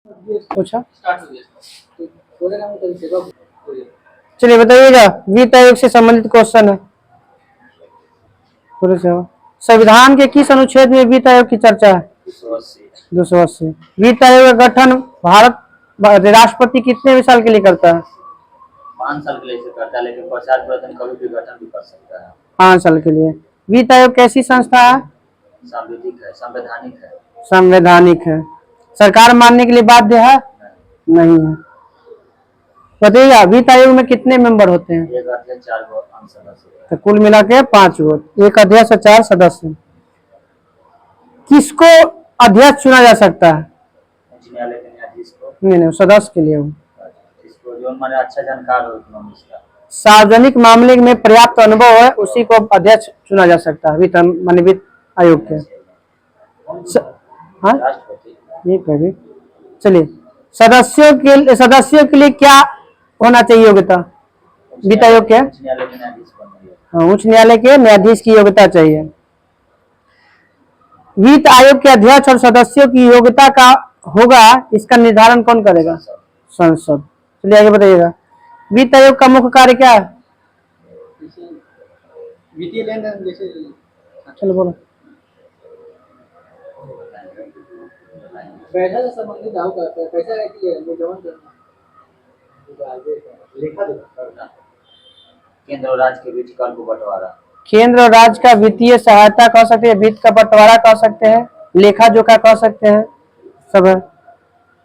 पूछा। चलिए बताइएगा, वित्त आयोग से संबंधित क्वेश्चन है। संविधान के किस अनुच्छेद में वित्त आयोग की चर्चा है? 280। वित्त आयोग का गठन भारत राष्ट्रपति कितने साल के लिए करता है? 5 साल के लिए करता है, लेकिन 50% कभी भी गठन भी कर सकता है। 5 साल के लिए। वित्त आयोग कैसी संस्था है? संवैधानिक है, संवैधानिक है। संवैधानिक है। सरकार मानने के लिए बाध्य है? नहीं है। बताइएगा, वित्त आयोग में कितने मेंबर होते हैं? एक अध्यक्ष, 4 सदस्य। तो कुल मिला के 5 वोट, एक अध्यक्ष और 4 सदस्य। किसको अध्यक्ष चुना जा सकता है? उच्च न्यायालय के न्यायाधीश को। नहीं, सदस्य के लिए हो। जिसको जो माने अच्छा जानकार हो इकोनॉमिक्स का, सार्वजनिक मामले में पर्याप्त अनुभव है, उसी को अध्यक्ष चुना जा सकता है वित्त आयोग के। हाँ, ये कभी। चलिए, सदस्यों के लिए क्या होना चाहिए योग्यता वित्त आयोग के? हाँ, उच्च न्यायालय के न्यायाधीश की योग्यता चाहिए। वित्त आयोग के अध्यक्ष और सदस्यों की योग्यता का होगा, इसका निर्धारण कौन करेगा? संसद। चलिए आगे बताइएगा, वित्त आयोग का मुख्य कार्य क्या है? वित्तीय लेन देन जैसे। चलो बोलो। पैसा से संबंधित पैसा लेखा केंद्र और राज्य के बीच कर को बंटवारा। केंद्र और राज्य का वित्तीय सहायता कह सकते हैं, वित्त का बंटवारा कह सकते हैं, लेखा जोखा कह सकते हैं, सब है।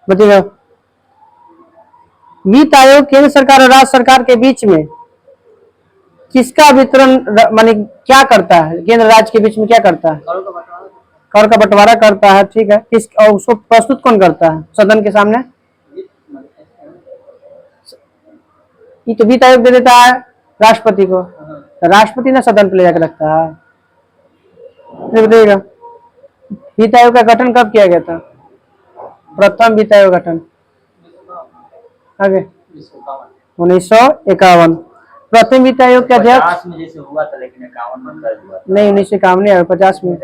बताइएगा, वित्त आयोग केंद्र सरकार और राज्य सरकार के बीच में किसका वितरण माने क्या करता है? केंद्र राज्य के बीच में क्या करता है? कर का बंटवारा करता है। ठीक है, किस और उसको प्रस्तुत कौन करता है सदन के सामने? ये तो वित्त आयोग दे देता है राष्ट्रपति को, राष्ट्रपति ना सदन पे ले जाकर रखता है। बताइएगा, वित्त आयोग का गठन कब किया गया था? प्रथम वित्त आयोग गठन आगे 1951। प्रथम वित्त आयोग के अध्यक्ष में जैसे हुआ था, लेकिन 51 में कर हुआ था। नहीं, 1951 नहीं, 50 में।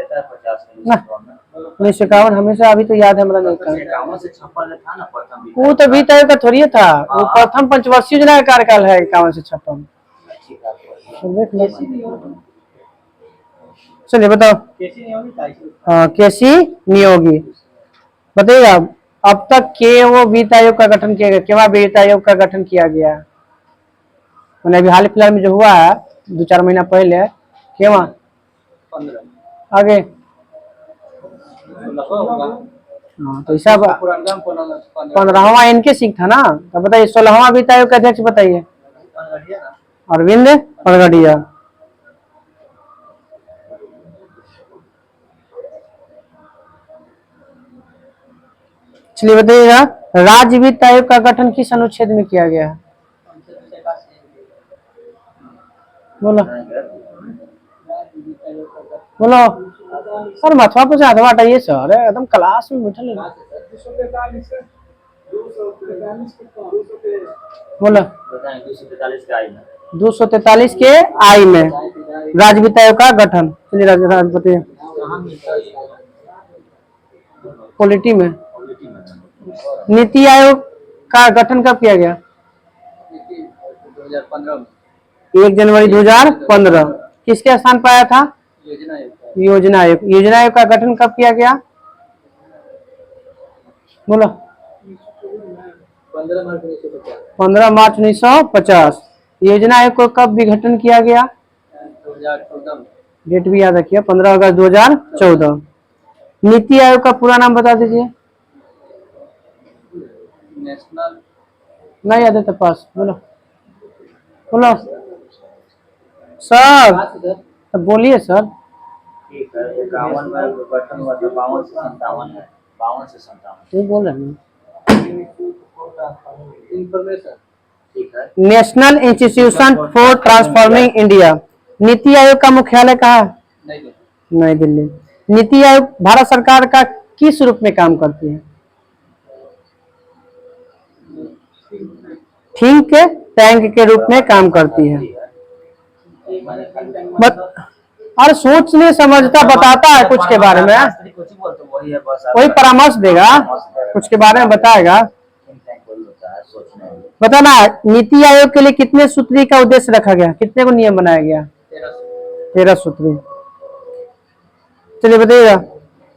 1951 हमेशा, अभी तो याद है हमरा नहीं। 51 से 56 था ना प्रथम। वो तो वित्त आयोग का थोड़ी था, वो प्रथम पंचवर्षीय योजना का कार्यकाल है 51 से 56। चलिए बताओ। हाँ, केसी नियोगी। बताइएगा, अब तक के वो वित्त आयोग का गठन किया गया, केवल वित्त आयोग का गठन किया गया? मैंने अभी हाल फिलहाल में जो हुआ है 2-4 महीना पहले, केवल 15 आगे। हाँ, तो हिसाब 15वां इनके सिंह था ना। तो बताइए, 16वां वित्त आयोग का अध्यक्ष बताइए। अरविंद पनगड़िया। चलिए बताइएगा, राज्य वित्त आयोग का गठन किस अनुच्छेद में किया गया है? बोलो बोलो। सर मथुआ पे हाथ हटाइए सर, एकदम क्लास में बैठल। बोलो। 243 के आई में राज्य वित्त आयोग का गठन। चलिए राष्ट्रपति पॉलिटी में। नीति आयोग का गठन कब किया गया? 1 जनवरी 2015। किसके स्थान पर आया था? योजना आयोग। योजना आयोग का गठन कब किया गया? बोलो। 15 मार्च 1950। योजना आयोग को कब विघटन किया गया? 2014। डेट भी याद रखिए, 15 अगस्त 2014। नीति आयोग का पूरा नाम बता दीजिए। नेशनल नहीं याद है तो पास। बोलो बोलो सर, तो बोलिए सर। ठीक है, 51 में गठन हुआ था, 52 से 57 है, 52 से 57। ठीक बोल रहे हैं। इंफॉर्मेशन। ठीक है, national institution for transforming India. NITI Aayog का मुख्यालय कहाँ है? नई दिल्ली। नीति आयोग भारत सरकार का किस रूप में काम करती है? थिंक टैंक के रूप में काम करती है। और सोचने समझता बताता है कुछ के बारे में। कुछ बोलते वही है बस। वही परामर्श देगा, कुछ के बारे में बताएगा। थिंक टैंक वही होता है, सोचने में। बताना, नीति आयोग के लिए कितने सूत्री का उद्देश्य रखा गया, कितने को नियम बनाया गया? 13 सूत्री। चलिए बताइएगा,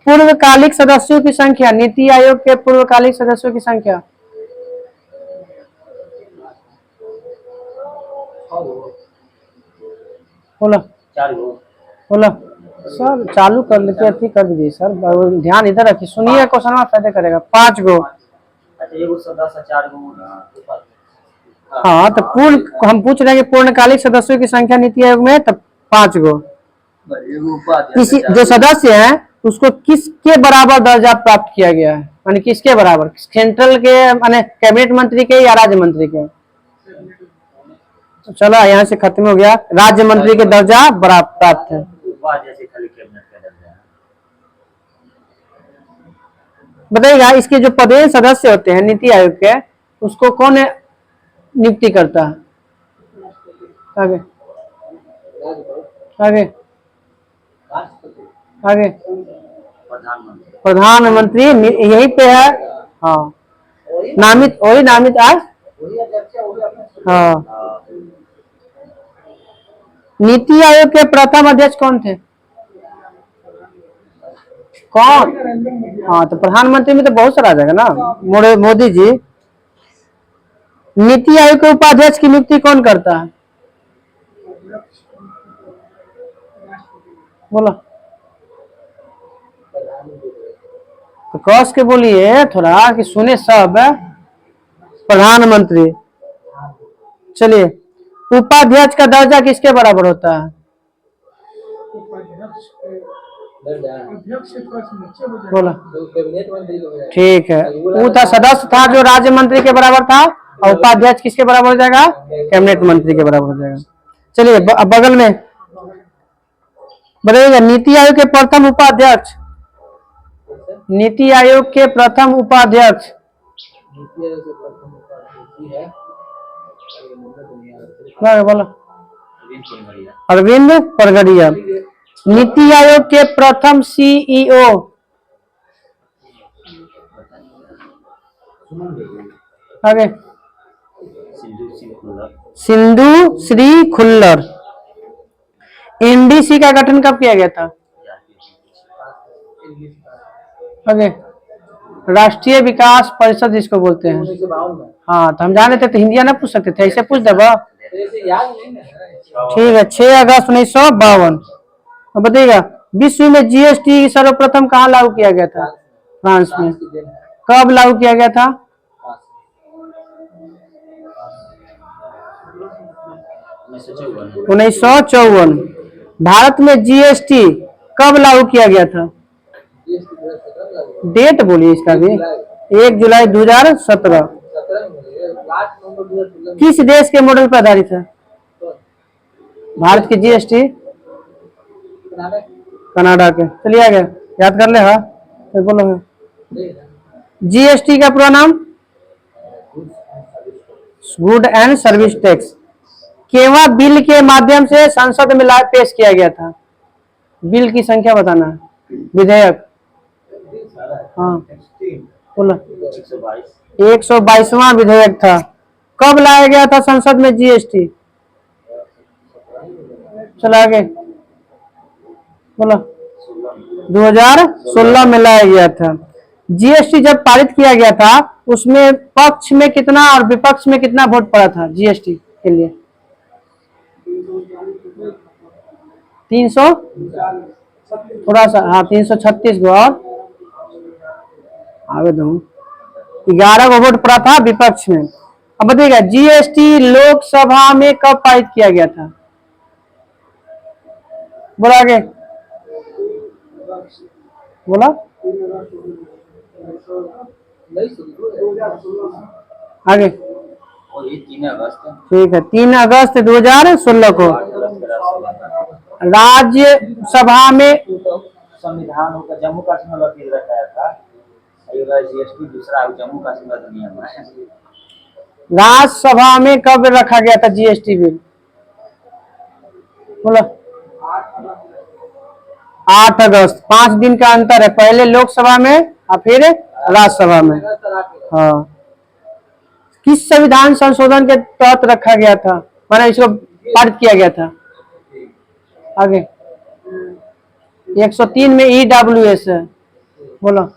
पूर्वकालिक सदस्यों की संख्या, नीति आयोग के पूर्वकालिक सदस्यों की संख्या। बोलो 4 गो। बोलो सर, चालू कर लेके अति कर दीजिए सर, ध्यान इधर रखिए, सुनिए, क्वेश्चन में फायदा करेगा। 5 गो। अच्छा, एगो सदस्य 4 गो। हाँ तो पूर्ण, हम पूछ रहे हैं कि पूर्णकालिक सदस्यों की संख्या नीति आयोग में, तब 5 गो। किसी जो सदस्य है उसको किसके बराबर दर्जा प्राप्त किया गया है, माने किसके बराबर? सेंट्रल के, माने कैबिनेट मंत्री के या राज्य मंत्री के? तो चलो यहाँ से खत्म हो गया, राज्य मंत्री के दर्जा बराबर प्राप्त है। जैसे खाली कैबिनेट का दर्जा है। बताइएगा, इसके जो पदेन सदस्य होते हैं नीति आयोग के, उसको कौन नियुक्ति करता है? आगे आगे आगे प्रधानमंत्री। प्रधानमंत्री यही पे है। हाँ, नामित, वही नामित आज। हाँ, नीति आयोग के प्रथम अध्यक्ष कौन थे? कौन? हाँ, तो प्रधानमंत्री में तो बहुत सारा आ जाएगा ना, मोदी जी। नीति आयोग के उपाध्यक्ष की नियुक्ति कौन करता है? बोलो तो कस के बोलिए थोड़ा, कि सुने सब। प्रधानमंत्री। चलिए, उपाध्यक्ष का दर्जा किसके बराबर होता है? बोला ठीक है, वो था सदस्य था जो राज्य मंत्री के बराबर था, और उपाध्यक्ष किसके बराबर हो जाएगा? कैबिनेट मंत्री के बराबर हो जाएगा। चलिए बगल में बताइएगा, नीति आयोग के प्रथम उपाध्यक्ष। नीति आयोग के प्रथम उपाध्यक्ष। बोलो अरविंद परगड़िया। नीति आयोग के प्रथम सीईओ। आगे सिंधु श्री खुल्लर। एनडीसी का गठन कब किया गया था? आगे राष्ट्रीय विकास परिषद जिसको बोलते हैं। हाँ, तो हम जाने थे तो हिंदिया ना पूछ सकते थे, ऐसे पूछ दबा। ठीक है, 6 अगस्त 1952। अब बताइएगा, विश्व में जीएसटी सर्वप्रथम कहाँ लागू किया गया था? फ्रांस में। कब लागू किया गया था? 1954। भारत में जीएसटी कब लागू किया गया था? डेट बोलिए इसका भी। 1 जुलाई 2017। किस देश के मॉडल पर आधारित है भारत की जीएसटी? कनाडा के। चलिए आगे याद कर ले। हाँ बोलो। जीएसटी का पूरा नाम? Good and service tax. केवा बिल के माध्यम से संसद में पेश किया गया था? बिल की संख्या बताना है। विधेयक। हाँ बोलो। 122वां विधेयक था। कब लाया गया था संसद में जीएसटी? चलो आगे बोलो। 2016 में लाया गया था। जीएसटी जब पारित किया गया था, उसमें पक्ष में कितना और विपक्ष में कितना वोट पड़ा था जीएसटी के लिए? 300 थोड़ा सा, हाँ 336 गो, और आगे दो 11 गो वोट पड़ा था विपक्ष में। अब बताइएगा, जीएसटी लोकसभा में कब पारित किया गया था? बोला आगे बोला। आगे 3 अगस्त। ठीक है, 3 अगस्त 2016 को राज्यसभा में संविधान होगा जम्मू कश्मीर लकीर रखाया था। जीएसटी दूसरा जम्मू कश्मीर अधिनियम है। राज्यसभा में कब रखा गया था जीएसटी बिल? बोला 8 अगस्त, 5 दिन का अंतर है, पहले लोकसभा में और फिर राज्यसभा में। हाँ, किस संविधान संशोधन के तहत रखा गया था, माना इसको पारित किया गया था? आगे 103 में EWS है, बोलो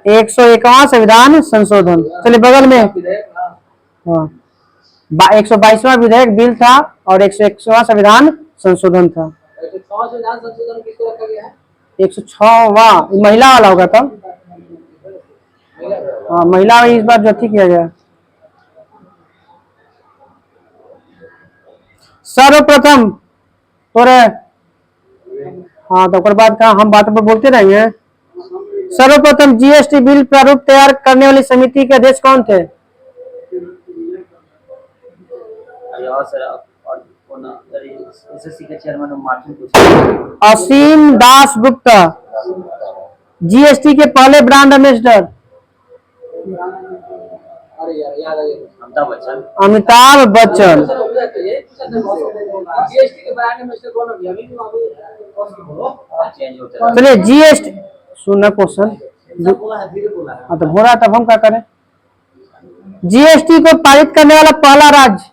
101वां संविधान संशोधन। चलिए बगल में, हाँ 122वां विधेयक बिल था और 101वां संविधान संशोधन था। संविधान संशोधन किसको रखा गया है? 106वां महिला वाला होगा तब। हाँ महिला इस बार जो ठीक किया गया। सर्वप्रथम और हाँ तो ओकर बाद का हम बात पर बोलते रहेंगे। सर्वप्रथम जीएसटी बिल प्रारूप तैयार करने वाली समिति के अध्यक्ष कौन थे? एसएससी के चेयरमैन मार्टिन असीम दास गुप्ता। जीएसटी के पहले ब्रांड एम्बेसडर? अरे यार याद आ गया। अमिताभ बच्चन। अमिताभ बच्चन। जीएसटी के ब्रांड एम्बेसडर कौन हो गया? अभी चेंज होते रहा। चलिए जीएसटी सुनना क्वेश्चन, हाँ तो बोला तब हम क्या करें। जीएसटी को पारित करने वाला पहला राज्य?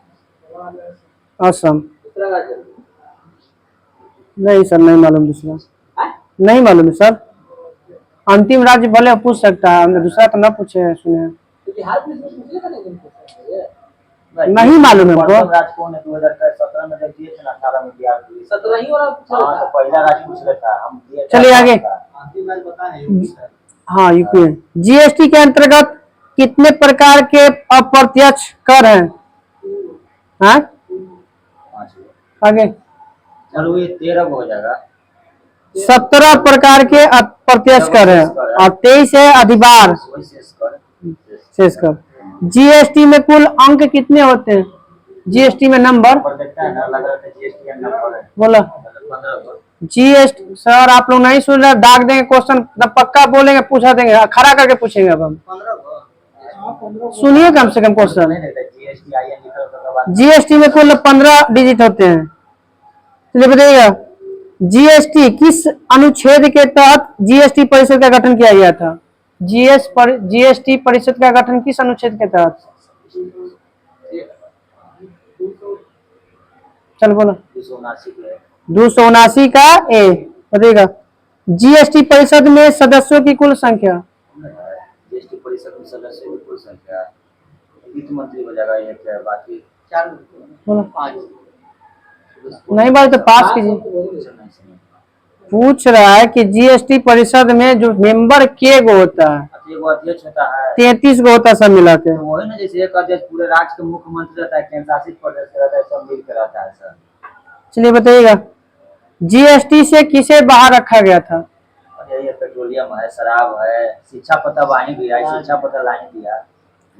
असम। दूसरा राज्य? नहीं सर नहीं मालूम, दूसरा नहीं मालूम है सर। अंतिम राज्य भले पूछ सकता है, हमने दूसरा तो ना पूछे सुने। बिहार पुलिस में पूछ लेगा नहीं? नहीं मालूम है हमको। राज्य कौन है 2017 में जब दिए थे ना, 18 में बिहार पुलिस 17 ही वाला पूछा हाँ, तो पहला राज्य पूछ लेता हम दिए। चलिए आगे। अंतिम राज्य बताएं। हाँ यूपी। जीएसटी के अंतर्गत कितने प्रकार के अप्रत्यक्ष कर हैं? हाँ आगे चलो ये 13 हो जाएगा। 17 प्रकार के अप्रत्यक्ष कर हैं और 23 है अधिभार शेष कर। जीएसटी में कुल अंक कितने होते हैं? जीएसटी में नंबर बोला। जीएसटी सर आप लोग नहीं सुन रहे, दाग देंगे क्वेश्चन, पक्का बोलेंगे पूछा देंगे, खड़ा करके पूछेंगे। अब हम सुनिए कम से कम क्वेश्चन। जीएसटी में कुल 15 डिजिट होते हैं। चलिए बताइएगा, जीएसटी किस अनुच्छेद के तहत जीएसटी परिषद का गठन किया गया था? जीएसटी परिषद का गठन किस अनुच्छेद के तहत? चल बोलो 279 का ए। बताइएगा जीएसटी परिषद में सदस्यों की कुल संख्या? जीएसटी परिषद में सदस्यों की कुल संख्या वित्त मंत्री हो जाएगा ये क्या, बाकी 4 बोलो 5 नहीं बात तो पास कीजिए। पूछ रहा है कि जीएसटी परिषद में जो मेंबर के गो होता है? वो अध्यक्ष होता है 33 गो होता है सब मिला के। तो वही ना, जैसे एक अध्यक्ष पूरे राज्य के मुख्यमंत्री रहता है, केंद्र शासित प्रदेश रहता है, सब मिलकर रहता है सर। चलिए बताइएगा जीएसटी से किसे बाहर रखा गया था? ये पेट्रोलियम है, शराब है, शिक्षा पता वाहिनी भी है, शिक्षा पता लाइन दिया,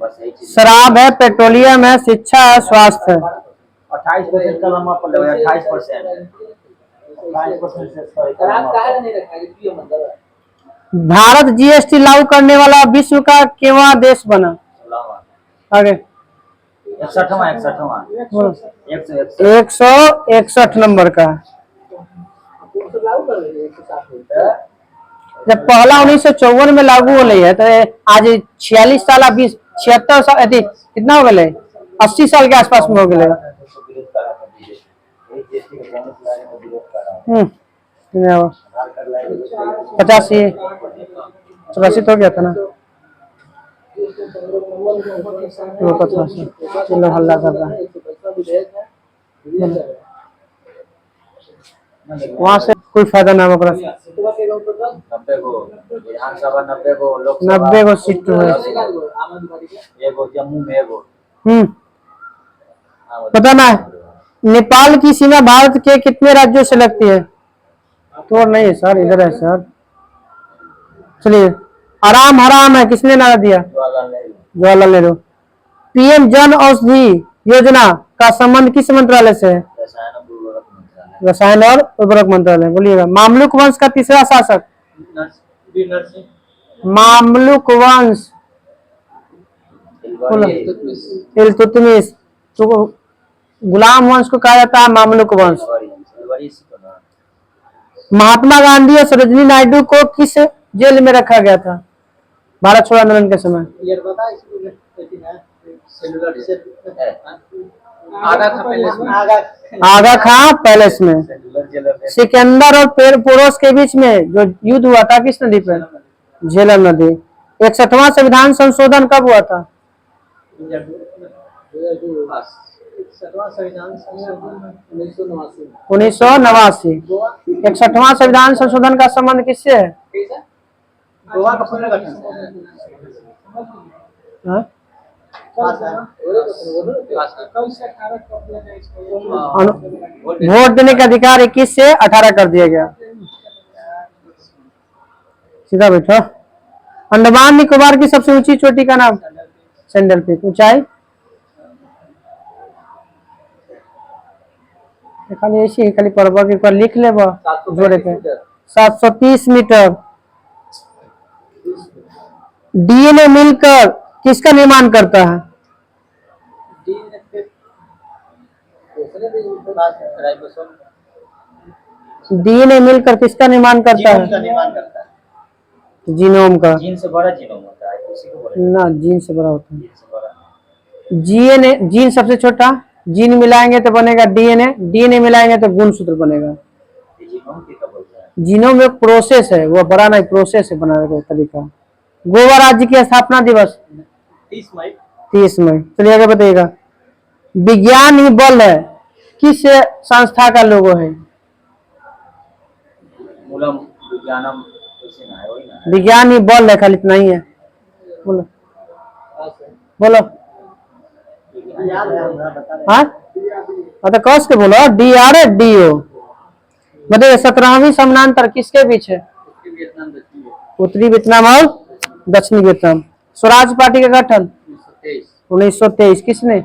बस यही चीज। शराब है, पेट्रोलियम है, शिक्षा है, स्वास्थ्य है। 28% का लंबा पड़ गया, 28%। शराब काहे नहीं रखा है? क्यों मतलब है? भारत जीएसटी लागू करने वाला विश्व का केवां देश बना? आगे 61वां 161 नंबर का। तो लागू कर रहे हैं 160 जब पहला 1954 में लागू हो है तो आज 46 साल 76 साल कितना हो गए? 80 साल के आसपास में हो गए। 85 84 तो हो गया था ना। चलो हल्ला कर रहा है वहाँ से, कोई फायदा ना होगा। 90 गो विधानसभा, 90 गो लोकसभा, 90 गो सीट है। एगो जम्मू में एगो। पता ना नेपाल की सीमा भारत के कितने राज्यों से लगती है? तो नहीं है सर, इधर है सर। चलिए आराम हराम है किसने नारा दिया? जवाहरलाल नेहरू। पीएम जन औषधि योजना का संबंध किस मंत्रालय से है? रसायन और उर्वरक मंत्रालय। बोलिएगा मामलुक वंश का तीसरा शासक? मामलुक वंश इल्तुतमिश। तो गुलाम वंश को कहा जाता है मामलुक वंश। महात्मा गांधी और सरोजिनी नायडू को किस जेल में रखा गया था भारत छोड़ो आंदोलन के समय? ये बता इसको लेकिन है सेलुलर से आगा था पैलेस में आगा खां पैलेस में। सेलुलर जेलर में सिकंदर और पोरोस के बीच में जो युद्ध हुआ था किस नदी पर? झेलम नदी। 61वां संविधान संशोधन कब हुआ था? 1989। 61वां संविधान संशोधन का संबंध किससे है? गोवा का पुनर्गठन हाँ? वोट देने का अधिकार 21 से 18 कर दिया गया। सीधा बैठो। अंडमान निकोबार की सबसे ऊंची चोटी का नाम? Sandal peak. ऊंचाई खाली ऐसी खाली पर्वत के ऊपर लिख ले जोड़े के 730 मीटर। डीएनए मिलकर किसका निर्माण करता है? डीएनए मिलकर किसका निर्माण करता है? निर्माण करता है। जीनोम का। जीन से बड़ा जीनोम होता है, उसी को बोलते ना, जीन से बड़ा होता है। हैं, जीन से बड़ा। जीएनए, जीन सबसे छोटा। जीन मिलाएंगे तो बनेगा डीएनए, डीएनए मिलाएंगे तो गुणसूत्र बनेगा। ये जीनोम किसका बोलते हैं? जीनोम एक प्रोसेस है, वो बड़ा नहीं, प्रोसेस है बनाने का तरीका। गोवा राज्य की स्थापना दिवस 30 मई। 30 मई। चलिए आगे बताइएगा। विज्ञान ही बल है किस संस्था का लोगो है? मूलम विज्ञानम ऐसे ना है, वही ना है। विज्ञान ही बल है, खाली इतना ही है। बोलो बोलो। याद है हमरा बता रहे हाँ तो कस के बोलो। DRDO। बताइए 17वीं समानांतर किसके बीच है? उत्तरी वियतनाम और दक्षिणी वियतनाम। स्वराज पार्टी का गठन 1923 किसने?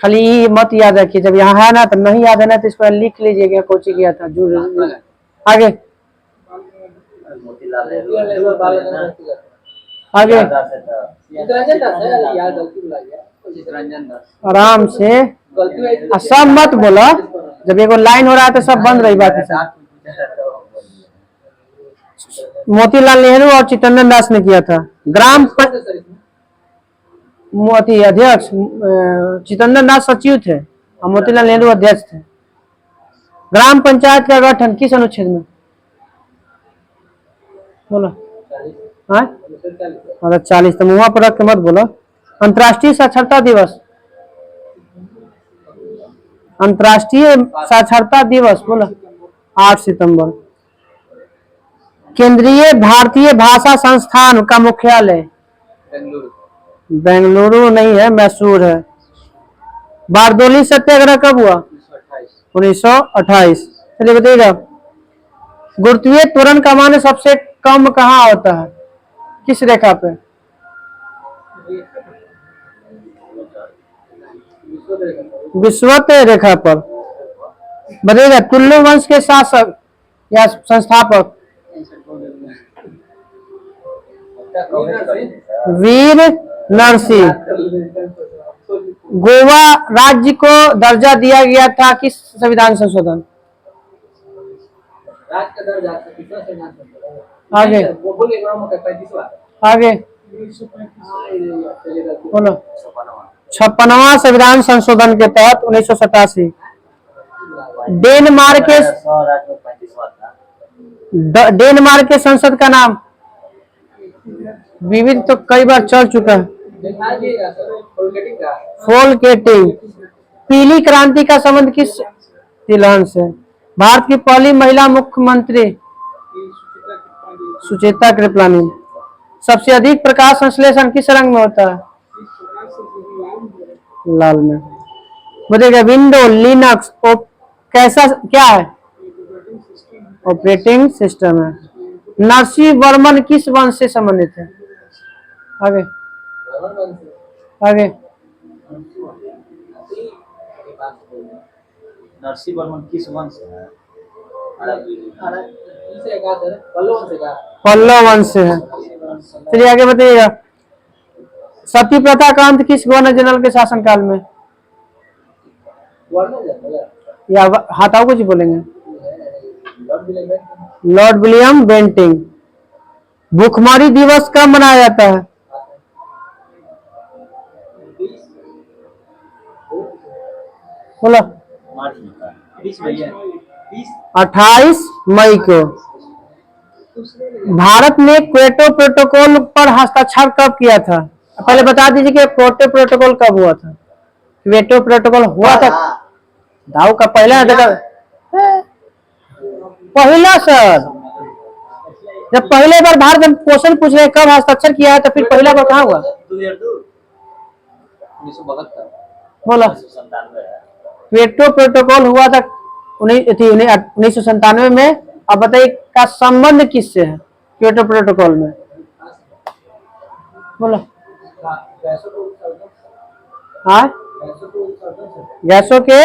खाली ये मत याद रखिए, जब यहाँ है ना तो नहीं याद है ना तो इसको लिख लीजिएगा कोची किया था। आगे मोतीलाल नेहरू आगे आराम से। सब मत बोलो, जब एगो लाइन हो रहा है तो सब बंद रही बात है। मोतीलाल नेहरू और चित्तरंजन दास ने किया था। मोती अध्यक्ष, चित्तरंजन दास सचिव थे और मोतीलाल नेहरू अध्यक्ष थे। ग्राम पंचायत का गठन किस अनुच्छेद में? बोलो। हाँ 40। तो मुँह पर रख के मत बोलो। अंतर्राष्ट्रीय साक्षरता दिवस, अंतर्राष्ट्रीय साक्षरता दिवस बोलो 8 सितंबर। केंद्रीय भारतीय भाषा संस्थान का मुख्यालय बेंगलुरु नहीं है, मैसूर है। बारदोली सत्याग्रह कब हुआ? 1928। चलिए बताइएगा। गुरुत्वीय त्वरण का मान सबसे कम कहाँ होता है? किस रेखा पे? विषुवत रेखा पर। बताइएगा तुल्य वंश के शासक या संस्थापक? वीर नरसिंह। गोवा राज्य को दर्जा दिया गया था किस संविधान संशोधन? आगे आगे बोलो। 56वां संविधान संशोधन के तहत 1987 डेनमार्क के 35वां था। डेनमार्क के संसद का नाम? विविध तो कई बार चल चुका है। फोलकेटिंग। पीली क्रांति का संबंध किस तिलहन से? भारत की पहली महिला मुख्यमंत्री सुचेता कृपलानी। सबसे अधिक प्रकाश संश्लेषण किस रंग में होता है? लाल में। बताइएगा विंडो लिनक्स कैसा क्या है? ऑपरेटिंग सिस्टम है। नरसिंह वर्मन किस वंश से संबंधित है? आगे आगे नरसिंह वर्मन किस वंश से है? पल्लव वंश से है। चलिए आगे बताइएगा। सती प्रथा का अंत किस गवर्नर जनरल के शासनकाल में? या हटाओ कुछ बोलेंगे? Lord William Lord William Bentinck. भूखमरी दिवस कब मनाया जाता है? बोलो। मार्च में था, 20 मई है, 20 28 मई को। भारत ने क्योटो प्रोटोकॉल पर हस्ताक्षर कब किया था? पहले बता दीजिए कि क्योटो प्रोटोकॉल कब हुआ था? क्योटो प्रोटोकॉल हुआ था दाऊ का पहला पहला सर, जब पहले बार भारत हम क्वेश्चन पूछ रहे हैं कब हस्ताक्षर किया है तो फिर पहला बार कहाँ हुआ? 1972 बोलो। 1997 है। क्योटो प्रोटोकॉल हुआ था 1997 में। अब बताइए का संबंध किससे है क्योटो प्रोटोकॉल में? बोलो। हाँ, गैसों के,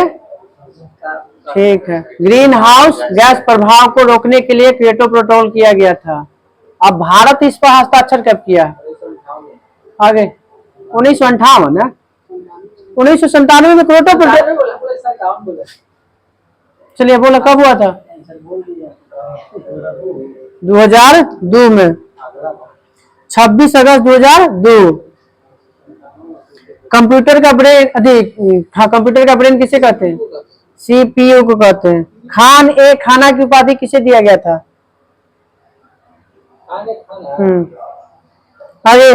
ठीक है। ग्रीन हाउस गैस प्रभाव को रोकने के लिए क्योटो प्रोटोकॉल किया गया था। अब भारत इस पर हस्ताक्षर कब किया है? आगे 1958 है। 1997 में क्योटो प्रोटोकॉल, चलिए बोलो कब हुआ था? 2002 में, 26 अगस्त 2002। कंप्यूटर का ब्रेन अधिक, हाँ कंप्यूटर का ब्रेन किसे कहते हैं? सीपीयू को कहते हैं। खान ए खाना की उपाधि किसे दिया गया था? आगे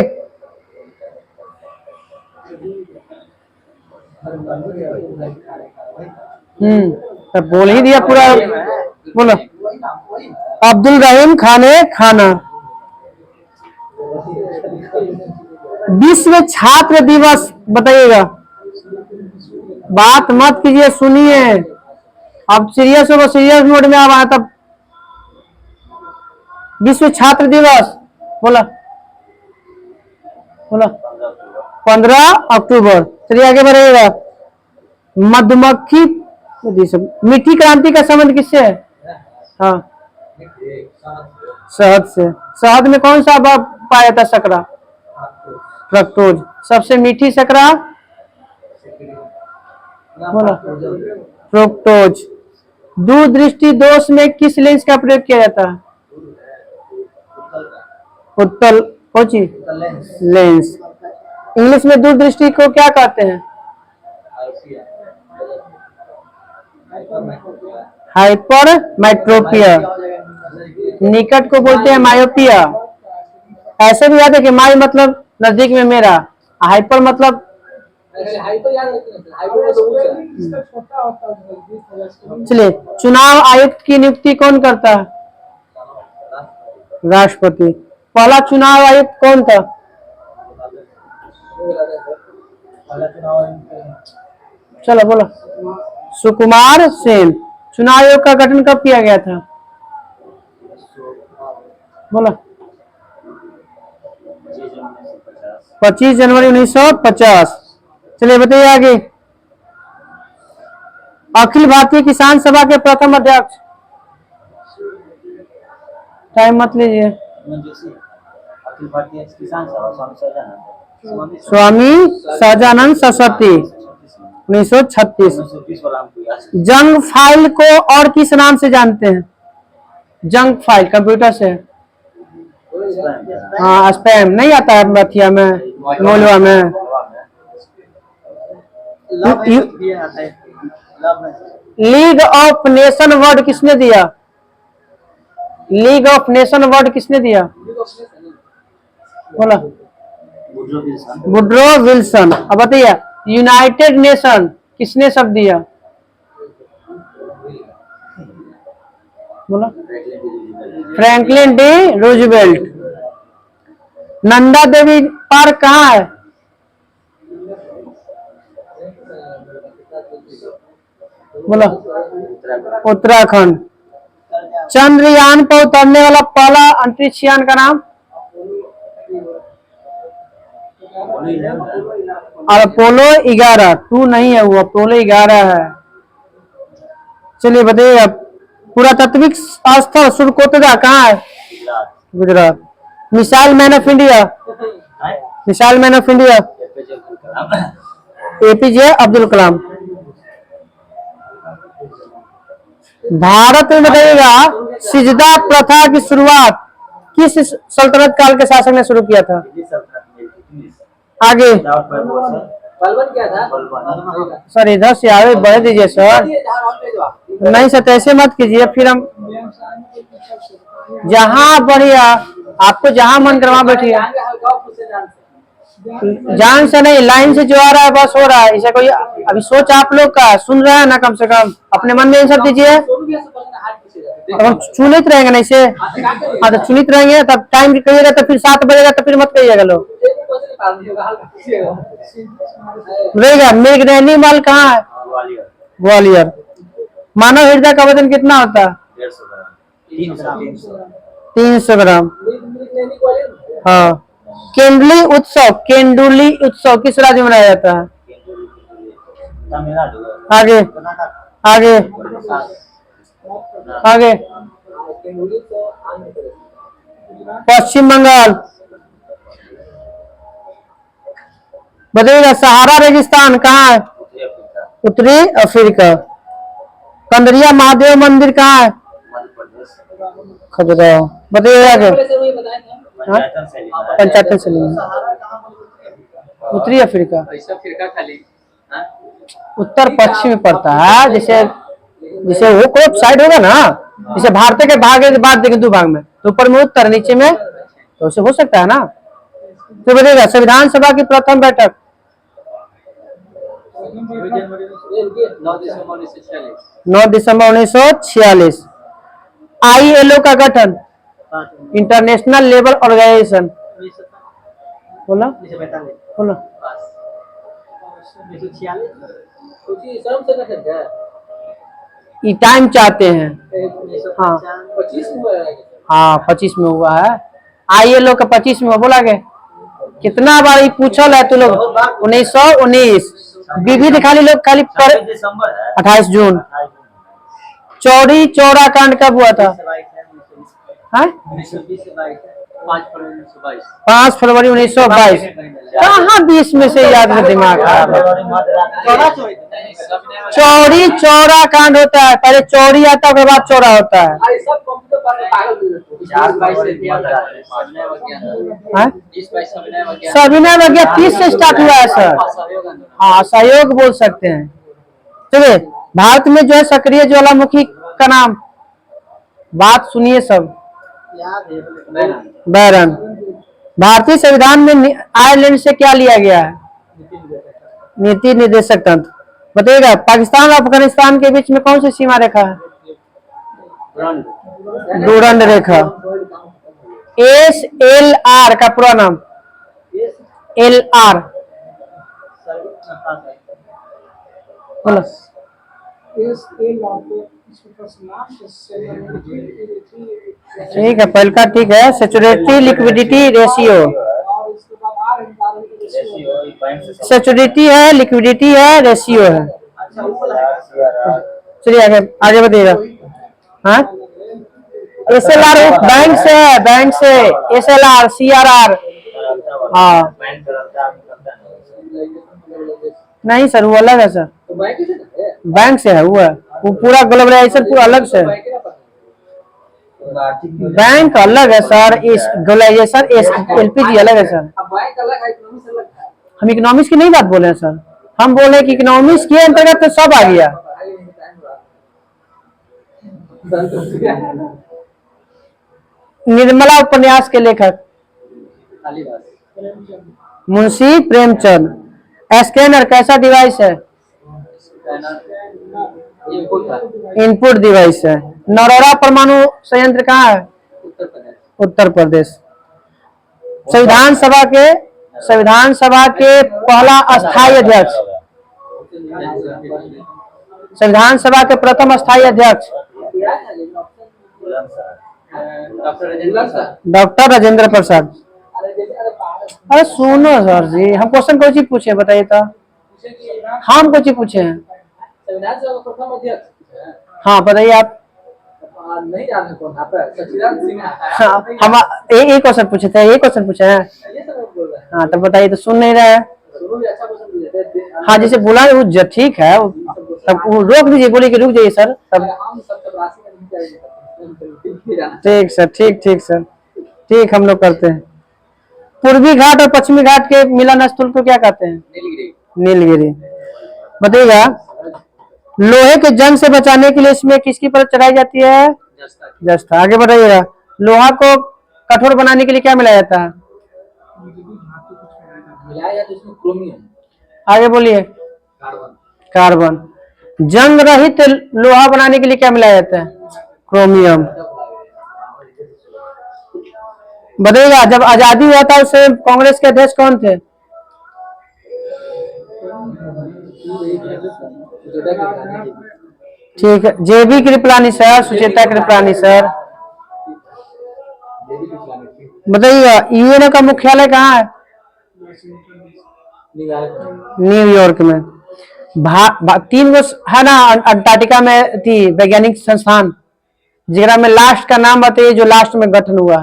तब बोल ही दिया पूरा। बोलो। अब्दुल रहीम खान ए खाना। विश्व छात्र दिवस बताइएगा। बात मत कीजिए, सुनिए। अब सीरियस होगा, सीरियस मोड में अब आया तब। विश्व छात्र दिवस बोला, बोला 15 अक्टूबर। चलिए आगे बढ़ेगा। मधुमक्खी, मीठी क्रांति का संबंध किससे है? हाँ, शहद से। शहद में कौन सा पाया था शकरा? फ्रक्टोज। सबसे मीठी शकरा बोला, फ्रुक्टोज। दूरदृष्टि दोष में किस लेंस का प्रयोग किया जाता है? उत्तल कोची लेंस। इंग्लिश में दूरदृष्टि को क्या कहते हैं? हाइपर मेट्रोपिया। निकट को बोलते हैं मायोपिया। ऐसे भी याद है कि माई मतलब नजदीक में मेरा, हाइपर मतलब चलिए। चुनाव आयुक्त की नियुक्ति कौन करता है? राष्ट्रपति। पहला चुनाव आयुक्त कौन था? चलो बोलो। सुकुमार सेन। चुनाव आयोग का गठन कब किया गया था? बोलो। 25 जनवरी 1950। चलिए बताइए आगे। अखिल भारतीय किसान सभा के प्रथम अध्यक्ष? टाइम मत लीजिए। अखिल भारतीय किसान सभा स्वामी सहजानंद सरस्वती 1936। जंग फाइल को और किस नाम से जानते हैं? जंग फाइल कंप्यूटर से, हाँ स्पैम नहीं आता है मथिया में, मोलवा में। लीग ऑफ नेशन वर्ड किसने दिया? लीग ऑफ नेशन वर्ड किसने दिया? बोला वुड्रो विल्सन। अब बताइए यूनाइटेड नेशन किसने शब्द दिया? बोला Franklin D Roosevelt. Nanda Devi park कहाँ है? बोला उत्तराखंड। चंद्रयान पर उतरने वाला पहला अंतरिक्षयान का नाम? और अपोलो 11। 2 नहीं है वो, अपोलो 11 है। चलिए बताइए पुरातात्विक स्थल सुरकोटदा कहाँ है? Gujarat. Missile man of India? Missile man of India APJ Abdul Kalam. Bharat में बताइएगा सिजदा प्रथा की शुरुआत किस सल्तनत काल के शासक ने शुरू किया था? दिल्ली सल्तनत में थी। आगे दाऊद बहलोल सर, बलबन क्या था? बलबन। सर इधर से आगे बढ़ दीजिए सर। नहीं सर ऐसे मत कीजिए, फिर हम जहाँ बढ़िया आपको जहाँ मन करवा बैठिए। जान से नहीं, लाइन से जो आ रहा है बस हो रहा है। इसे कोई अभी सोच आप लोग का सुन रहे हैं ना, कम से कम अपने मन में आंसर दीजिए। अब हम चुनित रहेंगे ना इसे। हाँ तो चुनित रहेंगे तब टाइम कहिएगा तो फिर 7 बजेगा तो फिर मत कहिएगा लोग। रहेगा मृगनैनी मल कहाँ है? ग्वालियर। ग्वालियर। मानव हृदय का वजन कितना होता है? 150 ग्राम। 300। 300 ग्राम। हाँ। केंडुली उत्सव किस राज्य में मनाया जाता है? तमिलनाडु। आगे आगे आगे पश्चिम बंगाल। बताइएगा सहारा रेगिस्तान कहाँ है? उत्तरी अफ्रीका। कंदरिया महादेव मंदिर कहाँ है? मध्य प्रदेश। खजुराहो। बताइएगा आगे। पंचायतन से उत्तरी अफ्रीका। उत्तर पश्चिम में पड़ता है। जैसे जैसे वो कोई साइड होगा ना, जैसे भारत के भाग बांट देंगे 2 भाग में, तो ऊपर में उत्तर नीचे में, तो उसे हो सकता है ना। तो बताइएगा संविधान सभा की प्रथम बैठक? 9 दिसंबर 1946। ILO का गठन? International Labour Organisation. बोला बोला। ये टाइम चाहते हैं। हाँ 25 में हुआ है। ILO का 25 में बोला गया। कितना बार ये पूछल है तू लोग? 1919। विविध खाली लोग खाली पर 28 जून। चौरी चौरा कांड कब हुआ था? 5 फरवरी 1922। कहाँ 20 में से याद में दिमाग खराब है। चौरी चौरा कांड होता है, पहले चौरी आता है उसके बाद चौरा होता है। सविनय अवज्ञा 30 से स्टार्ट हुआ है सर। हाँ सहयोग बोल सकते हैं। चलिए भारत में जो है सक्रिय ज्वालामुखी का नाम, बात सुनिए सब। बैरन। भारतीय संविधान में आयरलैंड से क्या लिया गया है? नीति निर्देशक तंत्र। बताइएगा पाकिस्तान और अफगानिस्तान के बीच में कौन सी सीमा रेखा है? डूरंड रेखा। SLR का पूरा नाम? LR बोलो। ठीक है पहल का ठीक है। सेचुरिटी लिक्विडिटी रेशियो। सेचुरिटी है, लिक्विडिटी है, रेशियो है। चलिए आगे आगे बताइएगा। हाँ SLR बैंक से है, बैंक से। SLR CRR। हाँ नहीं सर वो अलग है सर। बैंक से है वो पूरा ग्लोबलाइजेशन पूरा अलग से है। बैंक अलग है सर, इस ग्लोबलाइजेशन LPG अलग है सर। हम इकोनॉमिक्स की नहीं बात बोले हैं सर, हम बोले कि इकोनॉमिक्स के अंतर्गत तो सब आ गया। निर्मला उपन्यास के लेखक? मुंशी प्रेमचंद। स्कैनर कैसा डिवाइस है? इनपुट डिवाइस है। नरोरा परमाणु संयंत्र कहाँ है? उत्तर प्रदेश। संविधान सभा के पहला अस्थायी अध्यक्ष? संविधान सभा के प्रथम अस्थायी अध्यक्ष? डॉक्टर राजेंद्र प्रसाद। अरे सुनो सर जी, हम क्वेश्चन कौन सी पूछे बताइए तो। हम कौन सी पूछे हैं? हाँ बताइए आप। नहीं जानते कौन आप? सचिदानंद सिंह। हाँ हम एक क्वेश्चन पूछे थे, एक क्वेश्चन पूछे हैं। हाँ तो बताइए तो सुन नहीं रहे हैं। हाँ जैसे बोला वो ठीक है, तब वो रोक दीजिए, बोले कि रुक जाइए सर। तब ठीक सर, ठीक ठीक सर, ठीक हम लोग करते हैं। पूर्वी घाट और पश्चिमी घाट के मिलन स्थल को क्या कहते हैं? नीलगिरी। बताइएगा, लोहे के जंग से बचाने के लिए इसमें किसकी परत चढ़ाई जाती है? जस्ता। आगे बढ़ाइएगा, लोहा को कठोर बनाने के लिए क्या मिलाया जाता है? मिलाया जाता है इसमें क्रोमियम, आगे बोलिए। कार्बन। जंग रहित लोहा बनाने के लिए क्या मिलाया जाता है? क्रोमियम। बताइएगा, जब आजादी हुआ था उस समय कांग्रेस के अध्यक्ष कौन थे? ठीक है, जेबी कृपलानी सर, सुचेता कृपलानी सर। बताइएगा, यूएन का मुख्यालय कहाँ है? न्यूयॉर्क में। 3 गो है ना अंटार्कटिका में थी वैज्ञानिक संस्थान, जिसका में लास्ट का नाम बताइए जो लास्ट में गठन हुआ।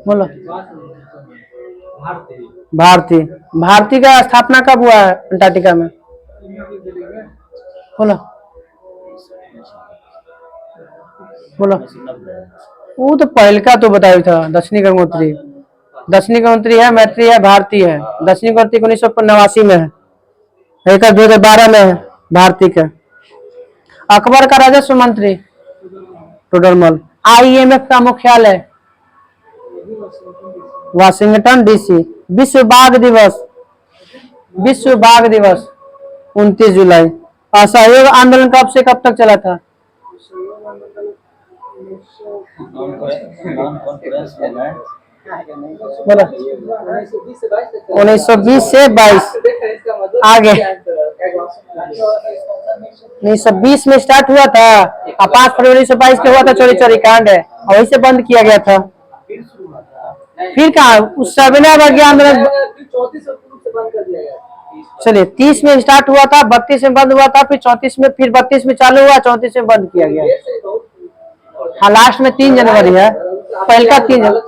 बोलो। भारती। भारती का स्थापना कब हुआ है अंटार्कटिका में? बोलो बोलो। वो तो पहल का तो बताया था, दक्षिणी गंगोत्री। दक्षिणी गंगोत्री है, मैत्री है, भारती है। दक्षिणी गंगोत्री 1989 में है, एक 2012 में है भारती का। अकबर का राजस्व मंत्री टोडरमल। IMF का मुख्यालय वाशिंगटन DC। विश्व बाघ दिवस, विश्व बाघ दिवस 29 जुलाई। असहयोग आंदोलन कब से कब तक चला था? बोलो। 1920 से 22। आगे 1920 में स्टार्ट हुआ था और 5 फरवरी 1922 के हुआ था चोरी चोरी कांड है, और वही से बंद किया गया था। फिर कहा उस सविनय आंदोलन? चलिए, 30 में स्टार्ट हुआ था, 32 में बंद हुआ था, फिर 34 में, फिर 32 में चालू हुआ, 34 में बंद किया गया। हाँ, लास्ट में 3 जनवरी है, पहलका 3 जनवरी।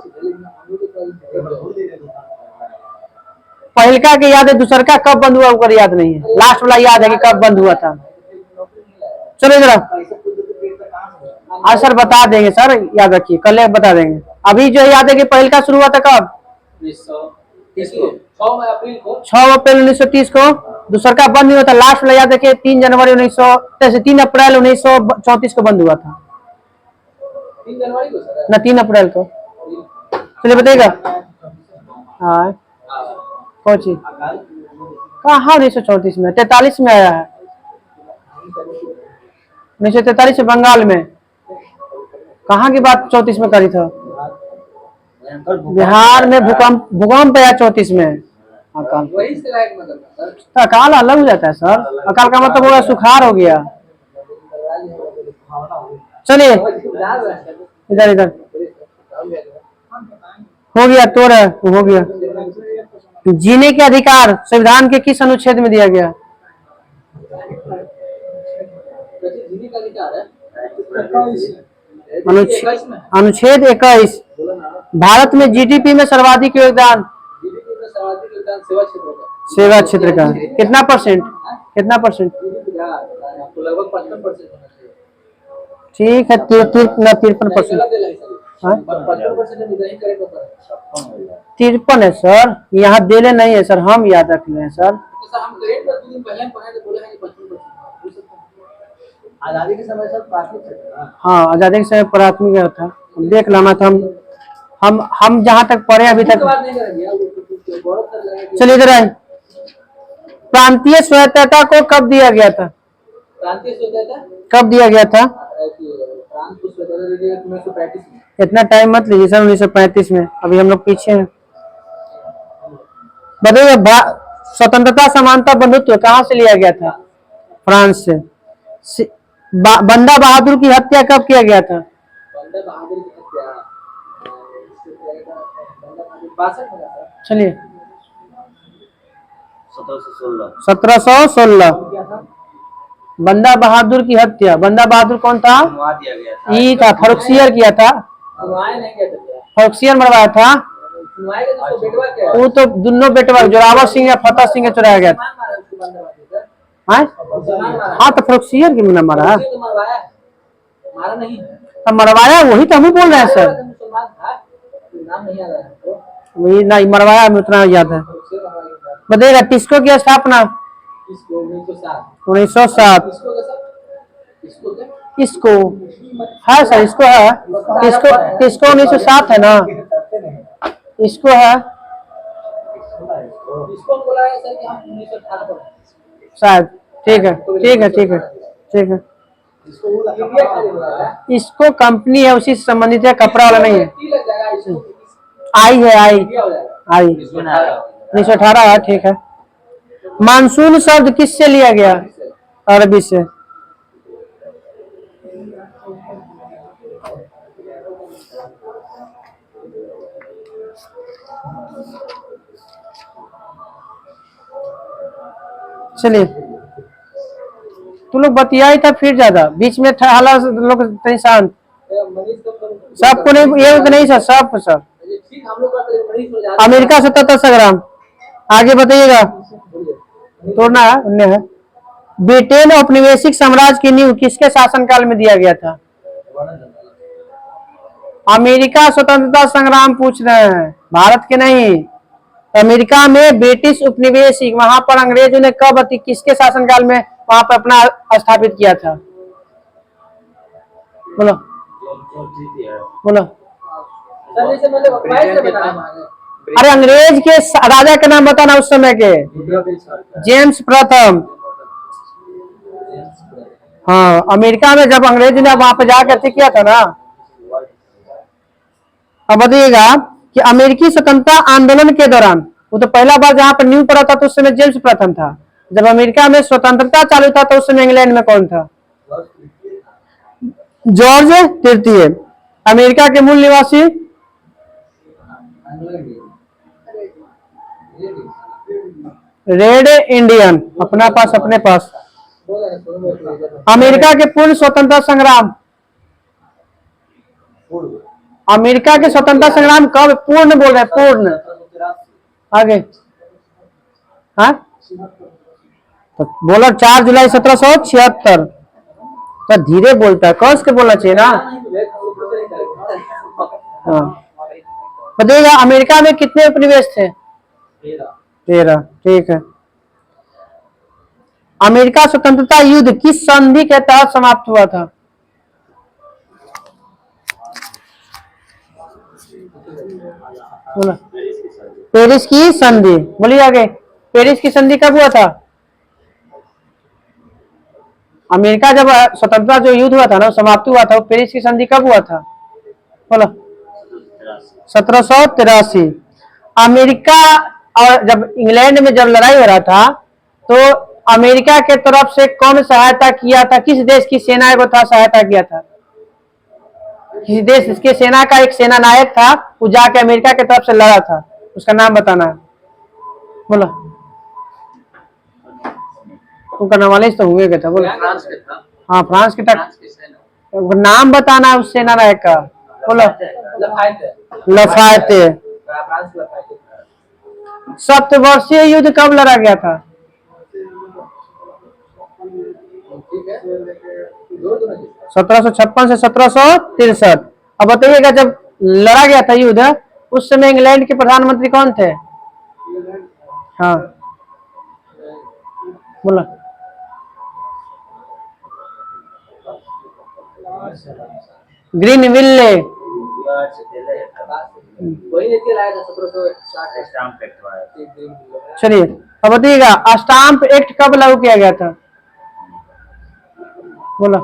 पहलका की याद है, दूसर का कब बंद हुआ ऊपर याद नहीं है, लास्ट वाला याद है कि कब बंद हुआ था। चलो जरा, आज सर बता देंगे सर, याद रखिए, कल बता देंगे। अभी जो याद है कि पहलका शुरू हुआ था कब? 6 अप्रैल 1930 को। दूसर का बंद हुआ था, लास्ट वाला याद है कि 3 जनवरी 3 अप्रैल 1934 को बंद हुआ था। 3 जनवरी को सर? ना 3 अप्रैल को। चलिए बताइएगा। हाँ, कौन चीज कहाँ? 1934 में, 43 में आया है। 1943 में बंगाल में। कहाँ की बात 34 में करी था? बिहार में भूकंप आया 34 में। अकाल, अकाल अलग हो जाता है सर, अकाल का मतलब होगा सुखाड़ हो गया। चलिए इधर इधर हो गया, तो हो गया। जीने के अधिकार संविधान के किस अनुच्छेद में दिया गया? अनुच्छेद 21। भारत में GDP में सर्वाधिक योगदान सेवा क्षेत्र का कितना परसेंट? कितना परसेंट? लगभग 55%। ठीक है, 53%। 53 है सर, यहाँ देले नहीं है सर, हम याद रख रहे हैं सर। आजादी के समय सर प्राथमिक, हाँ आजादी के समय प्राथमिक था, देख लाना था। हम जहाँ तक पढ़े अभी तक। चलिए इधर आए, प्रांतीय स्वायत्तता को कब दिया गया था? प्रांतीय स्वायत्तता कब दिया गया था? 1935 में। इतना टाइम मत लीजिए सर, 1935 में, अभी हम लोग पीछे हैं। बताइए, स्वतंत्रता समानता बंधुत्व कहाँ से लिया गया था? फ्रांस से। बंदा बहादुर की हत्या कब किया गया था? बंदा बहादुर की हत्या 62 चलिए 1716। 1716। बंदा बहादुर की हत्या, बंदा बहादुर कौन था? ये था, फरुखसियर किया था। फरुखसियर मरवाया था। वो तो दोनों बेटवा जोरावर सिंह या फतेह सिंह के चुराया गया था। हाँ तो फरुखसियर की मारा। मारा नहीं है। अब मरवाया वही तो हम बोल रहे हैं सर। मुसलमान था, तो नाम नहीं आ रहा है तो वही नहीं मरवाया, हमें उतना याद है। उससे हमारा बताइएगा टिस्को की स्थापना इसको 1907 1907। इसको कैसा इसको क्या इसको है सर, इसको है, टिस्को टिस्को 1907 है ना, इसको है इसको बोला है सर कि हम 1918 पर शायद। ठीक है ठीक है ठीक है ठीक है। इसको इंडिया का बोला है। इसको कंपनी है, उसी से संबंधित है, कपड़ा वाला नहीं है। टी लग जाएगा इसको आई है, आई इंडिया हो जाएगा। आई 1918 है। ठीक है। मानसून शब्द किससे लिया गया? अरबी से। चलिए, तू लोग बतिया ही था फिर ज्यादा बीच में हाला लोग तनी शांत। मनीष को सबको नहीं, ये तो नहीं सर, सबको सर। ठीक हम लोग का मनीष हो जाता अमेरिका 77 संग्राम, आगे बताइएगा। तोड़ना है उन्ने है। ब्रिटेन औपनिवेशिक साम्राज्य की नींव किसके शासनकाल में दिया गया था? अमेरिका स्वतंत्रता संग्राम पूछ रहे हैं, भारत के नहीं। अमेरिका में ब्रिटिश उपनिवेशिक, वहां पर अंग्रेजों ने कब किसके शासनकाल में वहां पर अपना स्थापित किया था? बोलो बोलो। सर जैसे मतलब वाइस से बताना मांगे अरे अंग्रेज के राजा के नाम बताना उस समय के। जेम्स प्रथम। हाँ, अमेरिका में जब अंग्रेज ने वहां पे जाकर किया था ना। अब बताइएगा कि अमेरिकी स्वतंत्रता आंदोलन के दौरान, वो तो पहला बार जहां पर न्यू पड़ा था तो उस समय जेम्स प्रथम था। जब अमेरिका में स्वतंत्रता चालू था तो उस समय इंग्लैंड में कौन था? जॉर्ज तृतीय। अमेरिका के मूल निवासी रेड इंडियन, अपना पास अपने पास। अमेरिका के पूर्ण स्वतंत्रता संग्राम, अमेरिका के स्वतंत्रता संग्राम कब पूर्ण बोल रहे हैं? पूर्ण। आगे हाँ तो बोला 4 जुलाई 1776। तो धीरे बोलता है, कस के बोलना चाहिए ना। हाँ बताइएगा अमेरिका में कितने उपनिवेश थे? 13। ठीक है। अमेरिका स्वतंत्रता युद्ध किस संधि के तहत समाप्त हुआ था? बोला पेरिस की संधि। बोलिए आगे, पेरिस की संधि कब हुआ था? अमेरिका जब स्वतंत्रता जो युद्ध हुआ था ना, समाप्ति हुआ था, वो पेरिस की संधि कब हुआ था? बोलो 1783। अमेरिका और जब इंग्लैंड में जब लड़ाई हो रहा था तो अमेरिका के तरफ से कौन सहायता किया था? किस देश की सेना को था सहायता किया था? किसी देश इसके सेना का एक सेना नायक था, वो जाके अमेरिका की तरफ से लड़ा था, उसका नाम बताना है। बोलो उनका नाम वाले तो हुए था। बोलो फ्रांस के था। हाँ फ्रांस के तक फ्रांस के सेना नाम बताना है उस सेना नायक का। बोलो लफायते लफायते। फ्रांस लफायते। सप्तवर्षीय युद्ध कब लड़ा गया था? ठीक है 1756 से 1763। अब बताइएगा जब लड़ा गया था युद्ध, उस समय इंग्लैंड के प्रधानमंत्री कौन थे? हाँ बोला ग्रीनविले। वही लेके लाया था 1760 स्टाम्प एक्ट वाला। चलिए अब बताइएगा स्टाम्प एक्ट कब लागू किया गया था? बोला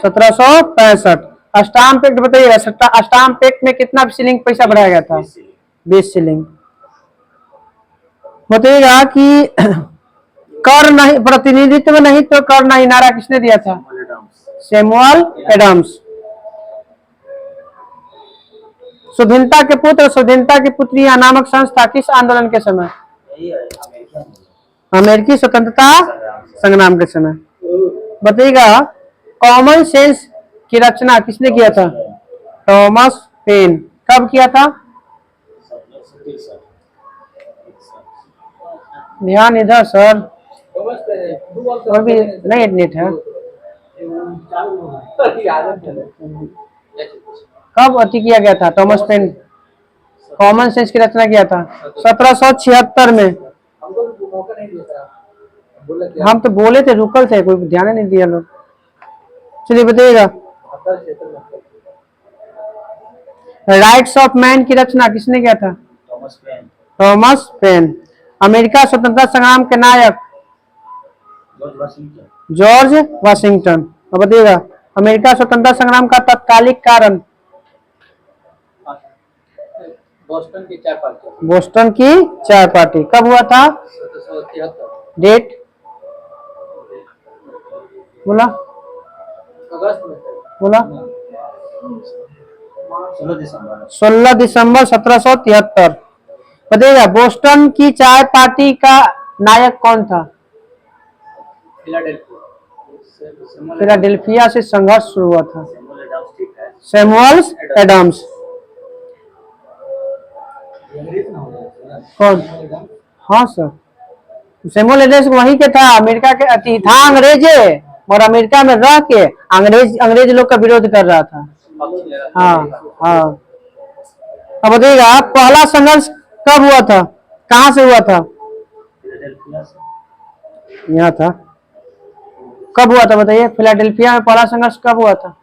1765। स्टाम्प एक्ट बताइएगा, स्टाम्प एक्ट में कितना शिलिंग पैसा बढ़ाया गया था? 20 शिलिंग। बताइएगा कि कर नहीं, प्रतिनिधित्व नहीं तो कर नहीं, नारा किसने दिया था? Samuel Adams. स्वाधीनता के पुत्र, स्वाधीनता की पुत्रियां नामक संस्था किस आंदोलन के समय? अमेरिकी स्वतंत्रता संग्राम के समय। बताइएगा कॉमन सेंस की रचना किसने किया था? Thomas pen. कब किया था? ध्यान इधर सर, और भी नहीं एडमिट है। कब अति किया गया था थॉमस पेन कॉमन सेंस की रचना किया था? 1776 में। हमको तो मौका नहीं दिया था, बोला क्या हम तो बोले थे, रुकल थे, कोई ध्यान ही नहीं दिया लोग। चलिए बताइएगा, हर क्षेत्र में राइट्स ऑफ मैन की रचना किसने किया था? Thomas Paine, Thomas Paine. America स्वतंत्रता संग्राम के नायक? George Washington, George Washington. अब बताइएगा, अमेरिका स्वतंत्रता संग्राम का तत्कालिक कारण? बोस्टन की चाय पार्टी बोस्टन की चाय पार्टी। कब हुआ था? 1773 डेट बोला, अगस्त में। बोला 16 दिसंबर 16 दिसंबर 1773। बताइएगा, बोस्टन की चाय पार्टी का नायक कौन था? फिलाडेल्फिया से संघर्ष शुरू हुआ था। सैमुअल एडम्स, ठीक है। Samuel Adams. कौन? हाँ सर, सैमुअल एडम्स वहीं के था, अमेरिका के अति था, अंग्रेजे, और अमेरिका में रह के अंग्रेज लोग का विरोध कर रहा था। हाँ हाँ। अब बताइएगा, पहला संघर्ष कब हुआ था, कहाँ से हुआ था? फिलाडेल्फिया से। यहाँ था। कब हुआ था बताइए, फिलाडेल्फिया में पहला संघर्ष कब हुआ था?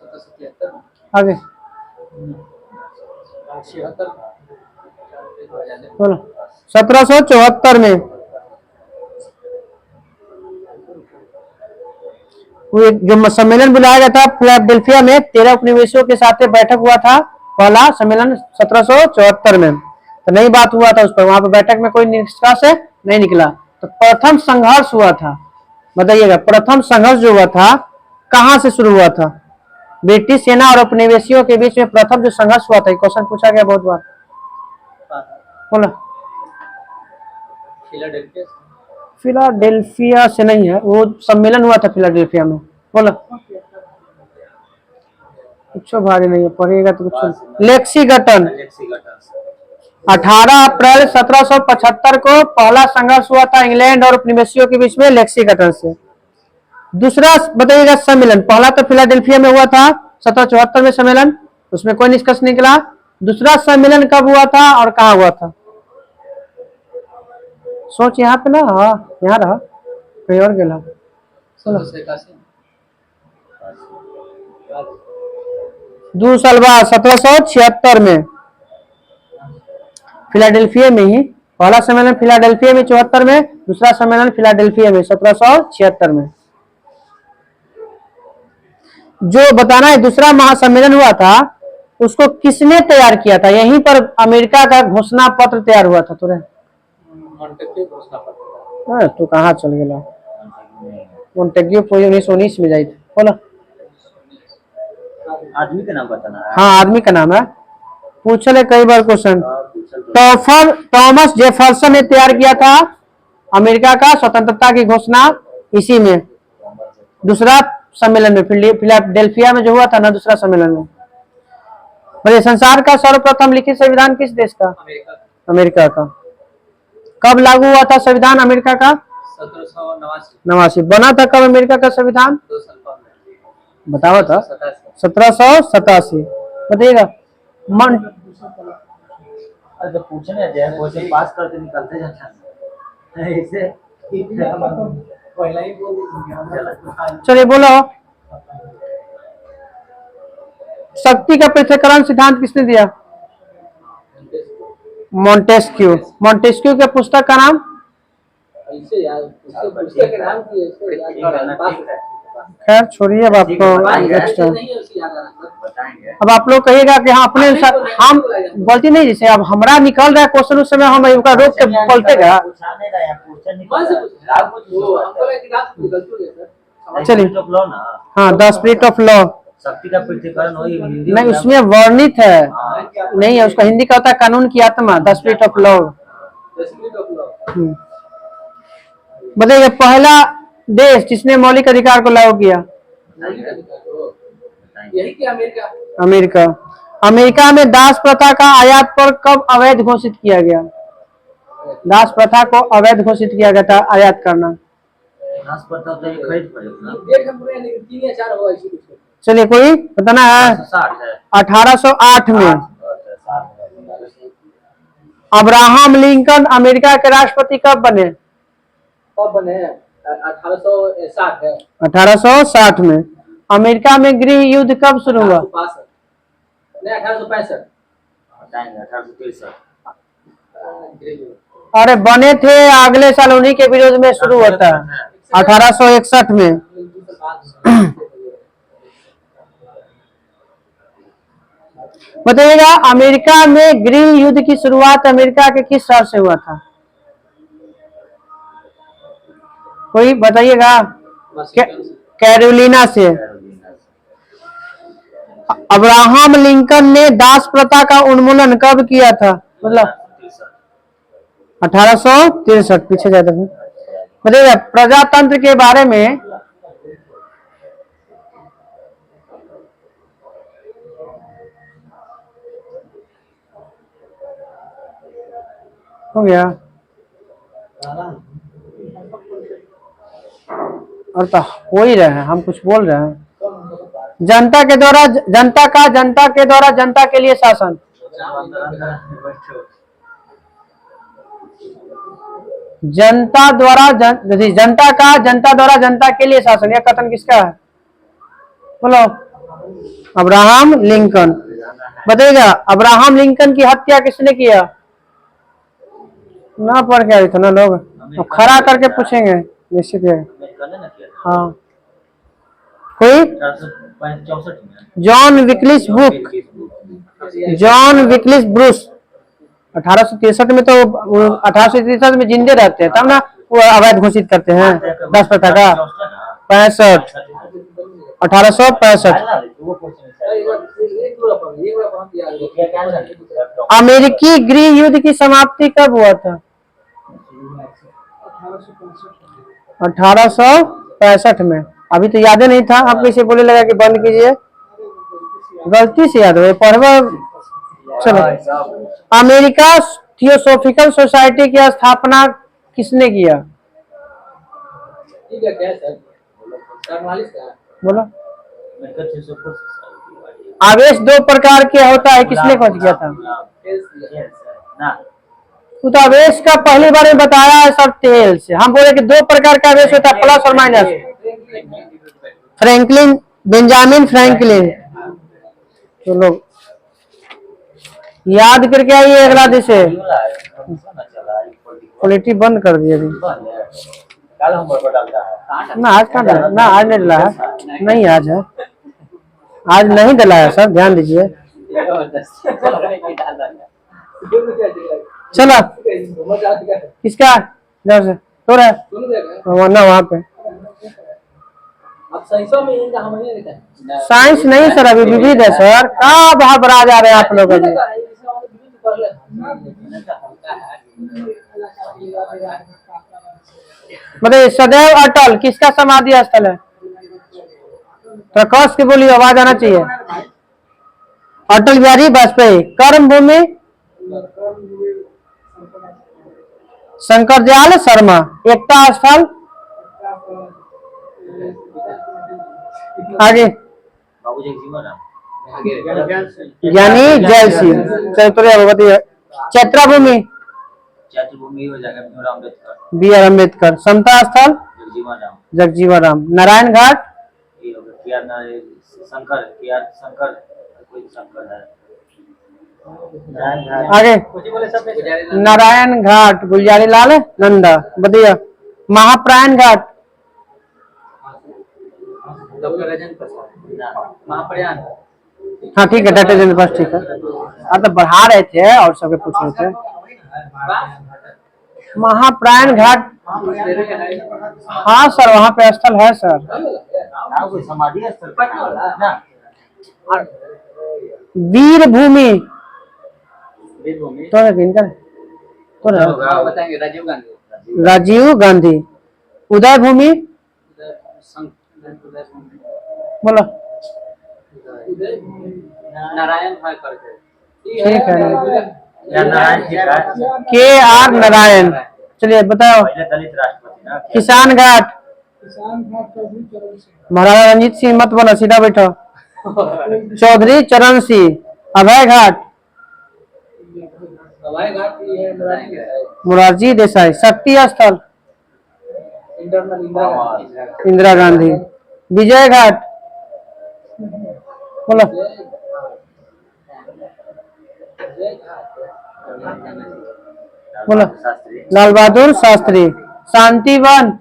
1773 आगे 76 बोलो। 1774 में। वो जो सम्मेलन बुलाया गया था फिलाडेल्फिया में, 13 उपनिवेशों के साथ बैठक हुआ था, पहला सम्मेलन 1774 में। तो नई बात हुआ था उस पर, वहां पर बैठक में कोई निष्कर्ष नहीं निकला। तो प्रथम संघर्ष हुआ था, बताइएगा, प्रथम संघर्ष जो हुआ था कहां से शुरू हुआ था? ब्रिटिश सेना और उपनिवेशियों के बीच में प्रथम जो संघर्ष हुआ था, क्वेश्चन पूछा गया बहुत बार। बोला फिलाडेल्फिया फिलाडेल्फिया से नहीं है, वो सम्मेलन हुआ था फिलाडेल्फिया में। बोला कुछ भारी नहीं है, पढ़िएगा तो कुछ। लेक्सिंगटन, लेक्सिंगटन से। 18 अप्रैल 1775 को पहला संघर्ष हुआ था इंग्लैंड और उपनिवेशियों के बीच में, लेक्सिंगटन से। दूसरा बताइएगा सम्मेलन, पहला तो फिलाडेल्फिया में हुआ था 1774 में सम्मेलन, उसमें कोई निष्कर्ष निकला। दूसरा सम्मेलन कब हुआ था और कहाँ हुआ था? सोच यहाँ पे ना, हाँ यहाँ रहा, कहीं और गया। 1781 2 साल बाद 1776 में फिलाडेल्फिया में ही पहला सम्मेलन, फिलाडेल्फिया में 74 में, दूसरा सम्मेलन फिलाडेल्फिया में 1776 में। जो बताना है दूसरा महासम्मेलन हुआ था उसको किसने तैयार किया था? यहीं पर अमेरिका का घोषणा पत्र तैयार हुआ था। तुरंत मॉन्टेग्यू घोषणा पत्र। तू कहाँ चल गया? मॉन्टेग्यू 1919 में जाई थी। बोला आदमी का नाम बताना है। हाँ, आदमी का नाम है, पूछले कई बार क्वेश्चन। थॉमस जेफरसन ने तैयार किया था अमेरिका का स्वतंत्रता की घोषणा इसी में, दूसरा सम्मेलन में, फिलाडेल्फिया में जो हुआ था ना, दूसरा सम्मेलन में। बोले संसार का सर्वप्रथम लिखित संविधान किस देश का? अमेरिका का। कब लागू हुआ था संविधान अमेरिका का? 1789 बना था कब अमेरिका का संविधान? 2 साल पहले बताओ था 1787। बताइएगा। अरे तो पूछने जाए, क्वेश्चन पास करके निकलते जाता है ऐसे। पहला ही बोल दिया। चलिए बोलो, शक्ति का पृथक्करण सिद्धांत किसने दिया? मॉन्टेस्क्यू। मॉन्टेस्क्यू के पुस्तक का नाम? ऐसे यार, उसके पुस्तक के नाम की ऐसे याद करना ठीक है। खैर छोड़िए, अब आपको नेक्स्ट टाइम नहीं उसे याद आना बताएंगे। अब आप लोग कहिएगा कि हाँ अपने अनुसार हम गलती नहीं, जैसे अब हमारा निकल रहा है क्वेश्चन, उस समय हम इनका रोक के बोलते क्या? पूछाने का या क्वेश्चन मन से निकल पूछ रहा है। आप कुछ वो हमको लगा कि रात को गलती हो गया सर। चलिए। तो लो ना, हाँ, द स्पिरिट ऑफ लॉ। शक्ति का पृथक्करण वही हिंदी नहीं, में उसमें वर्णित है, हाँ। नहीं है, उसका हिंदी का होता है कानून की आत्मा, the spirit of law. The spirit of law. बताइए, पहला देश जिसने मौलिक अधिकार को लागू किया? यही कि अमेरिका। अमेरिका। अमेरिका में दास प्रथा का आयात पर कब अवैध घोषित किया गया? दास प्रथा को अवैध घोषित किया गया था, आयात करना घास पड़ता तो ये खरीद पड़ेगा ना। 1.5 पूरे यानी 3 या 4 होगा इसी कुछ। चलिए कोई बताना है। 60 है। 1808 में 60 अब्राहम लिंकन अमेरिका के राष्ट्रपति कब बने? कब बने हैं? 1860 है। 1860 में। अमेरिका में गृह युद्ध कब शुरू हुआ? 1862 नहीं 1865। बताएंगे 1863। अरे बने थे अगले साल, उन्हीं के विरोध में शुरू होता है 1861 में। बताइएगा अमेरिका में गृह युद्ध की शुरुआत अमेरिका के किस शहर से हुआ था? कोई बताइएगा। कैरोलिना से। अब्राहम लिंकन ने दास प्रथा का उन्मूलन कब किया था? मतलब 1863। पीछे जाता हूँ। बताइएगा प्रजातंत्र के बारे में हो गया। और तो हो ही रहे हैं, हम कुछ बोल रहे हैं। जनता के द्वारा जनता के द्वारा जनता के लिए शासन। जनता द्वारा जनता द्वारा जनता के लिए शासन। यह कथन किसका है? बोलो। Abraham Lincoln. बताइएगा अब्राहम लिंकन की हत्या किसने किया? ना पढ़ के आई था ना लोग, तो खड़ा करके पूछेंगे निश्चित है। हाँ कोई। 64 में जॉन विक्लिस ब्रूस 1863 में। तो 1863 में जिंदे रहते हैं तब ना वो अवैध घोषित करते हैं दास प्रथा का। 65 1865। अमेरिकी गृह युद्ध की समाप्ति कब हुआ था? 1865 में। अभी तो याद नहीं था, आप कैसे बोले लगा कि बंद कीजिए? गलती से याद हो पढ़वा। चलो अमेरिका थियोसॉफिकल सोसाइटी की स्थापना किसने किया? ठीक है क्या सर? 44 का बोलो। आवेश दो प्रकार के होता है, किसने खोज किया था? तो आवेश का पहली बार में बताया है सर तेल से। हम बोले कि 2 प्रकार का आवेश होता है, प्लस और माइनस। Franklin, Benjamin Franklin. तो लोग याद करके आइए अगला दिन से। क्वालिटी बंद कर दिए अभी ना। आज का ना, आज नहीं डला है। नहीं आज है, आज नहीं डला है सर, ध्यान दीजिए। चलो किसका जब से तो रहा ना वहाँ पे। साइंस नहीं सर, अभी विविध है सर। कहाँ बाहर बढ़ा जा रहे हैं आप लोग अभी। मतलब सदैव अटल किसका समाधि स्थल है? प्रकाश की बोली आवाज आना चाहिए। अटल बिहारी वाजपेयी। कर्म भूमि शंकर दयाल शर्मा। एकता स्थल आगे ज्ञानी जैल सिंह। चैत्रा भूमि हो जाएगा बी आर अम्बेडकर। समता स्थल जगजीवन राम। नारायण घाट शंकर कोई शंकर है। आगे नारायण घाट गुलजारी लाल नंदा। बताइए महाप्राण घाट हाँ ठीक है डॉक्टर जन पास ठीक है। तो बढ़ा रहे थे और सबके पूछ रहे थे। महाप्राण घाट हाँ सर वहाँ पे स्थल है सर। कोई समाधि स्थल वीर भूमि तो बताएंगे राजीव गांधी। राजीव गांधी। उदय भूमि बोलो। नारायण ठीक है के आर नारायण। चलिए बताओ। दलित राष्ट्रपति ना। किसान घाट महाराजा रंजीत सिंह मत बोला, सीधा बैठो। चौधरी चरण सिंह। अभय घाट हवाई घाट ये है मुरारी है मोरारजी देसाई। शक्ति स्थल इंटरनल इंदिरा गांधी इंदिरा गांधी। विजय घाट बोलो। बोलो। शास्त्री लाल बहादुर शास्त्री। शांतिवन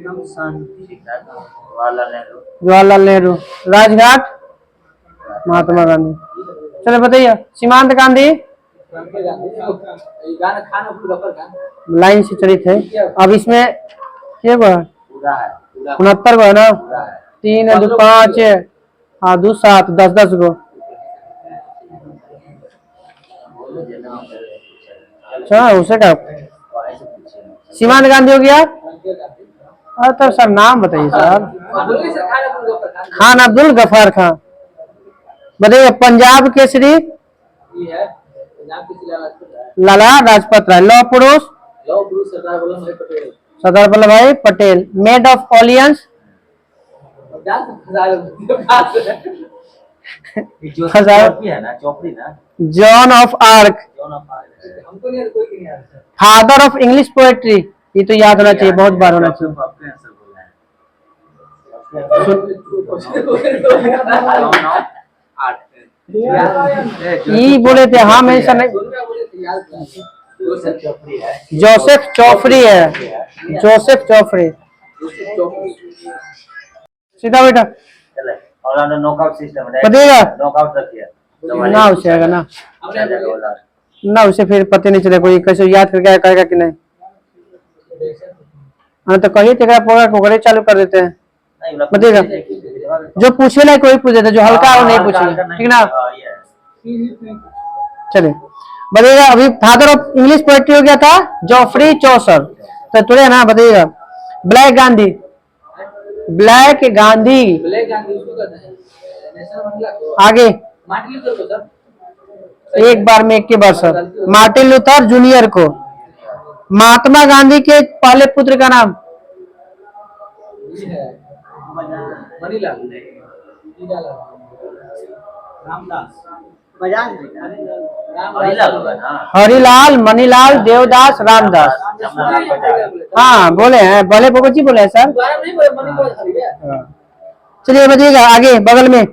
जवाहरलाल नेहरू जवाहरलाल नेहरू। राजघाट महात्मा गांधी। चलो बताइए। सीमांत गांधी गाना खाना फूल गफर का लाइन से चलित है। अब इसमें ये गो है पूरा है 69 गो है ना। पूरा है 3 2 5 हाँ 2 7 10 10 गो। अच्छा उसे क्या सीमांत गांधी हो गया। अरे तो सर नाम बताइए सर। खान अब्दुल गफार खान। बताइए। पंजाब केसरी ये है पंजाब की जिला लाला लाजपत राय। लौह पुरुष लौ गुरु सरदार वल्लभ भाई पटेल सरदार वल्लभ भाई पटेल। मेड ऑफ ऑलियंस 50,000 हजार। चौपड़ी है ना चौपड़ी ना जॉन ऑफ आर्क। हमको नहीं कोई नहीं आता फादर ऑफ इंग्लिश पोएट्री। ये तो याद होना चाहिए, बहुत बार होना चाहिए। आपके आंसर बोलना है आठ ये बोले थे हाँ मैं ऐसा नहीं। चौपड़ी है जोसेफ चौफरी है। जोसेफ चौफरी। सीधा बेटा चले और अंदर नॉकआउट सिस्टम है बताइएगा। नॉकआउट रखिए ना उसे आएगा ना बोला ना उसे फिर पता नहीं चले कोई कैसे याद करके करेगा कि नहीं। हाँ तो कहिए तेरा पोगा को घरे चालू कर देते हैं। बताइएगा। जो पूछेला कोई पूछ देता, जो हल्का है वो नहीं पूछेगा, ठीक ना। चलिए बताइएगा। अभी फादर ऑफ इंग्लिश पोएट्री हो गया था जॉफरी चौसर। तो तुरे ना बताइएगा। Black Gandhi. Black Gandhi black Gandhi उसको कहते हैं नेशनल महिला को आगे मार्टिन लूथर को सर एक बार में एक के बार सर। मार्टिन लूथर जूनियर को। महात्मा गांधी के पहले पुत्र का नाम ये है मनीलाल रामदास महिला होगा ना हरिलाल मनीलाल देवदास रामदास। हाँ बोले हैं, बोले बाबू जी बोले हैं सर। दोबारा नहीं बोले मनीलाल हरिया चलिए बताइएगा आगे बगल में।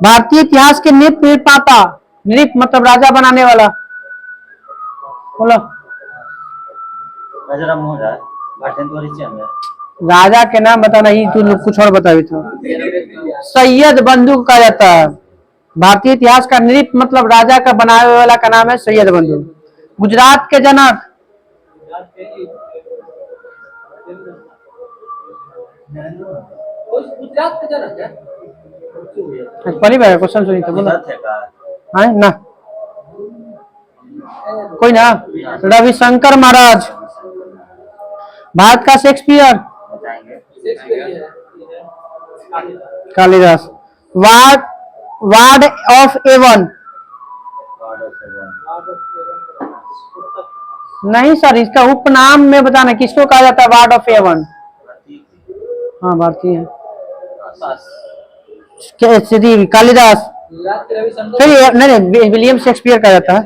भारतीय इतिहास के नृप निर्माता। नृप मतलब राजा बनाने वाला। बोलो। नजर मोहन है भारतीय तो चंद है राजा के नाम बताना ही, तू कुछ और बताओ तो। सैयद बंधु को कहा जाता है। भारतीय इतिहास का नृप मतलब राजा का बनाने वाला का नाम है सैयद बंधु। गुजरात के जनक गुजरात का जनक है पहली बार क्वेश्चन सुनी तो बोलो। गलत है का हाँ ना कोई ना। रविशंकर महाराज। भारत का शेक्सपियर बताएंगे Kalidas. Bard bard of Avon god of heaven नहीं सर, इसका उपनाम में बताना किसको कहा जाता है वार्ड ऑफ एवन। हाँ भारतीय है। कालिदास। गुजरात के रविशंकर चलिए नहीं विलियम शेक्सपियर कहा जाता है।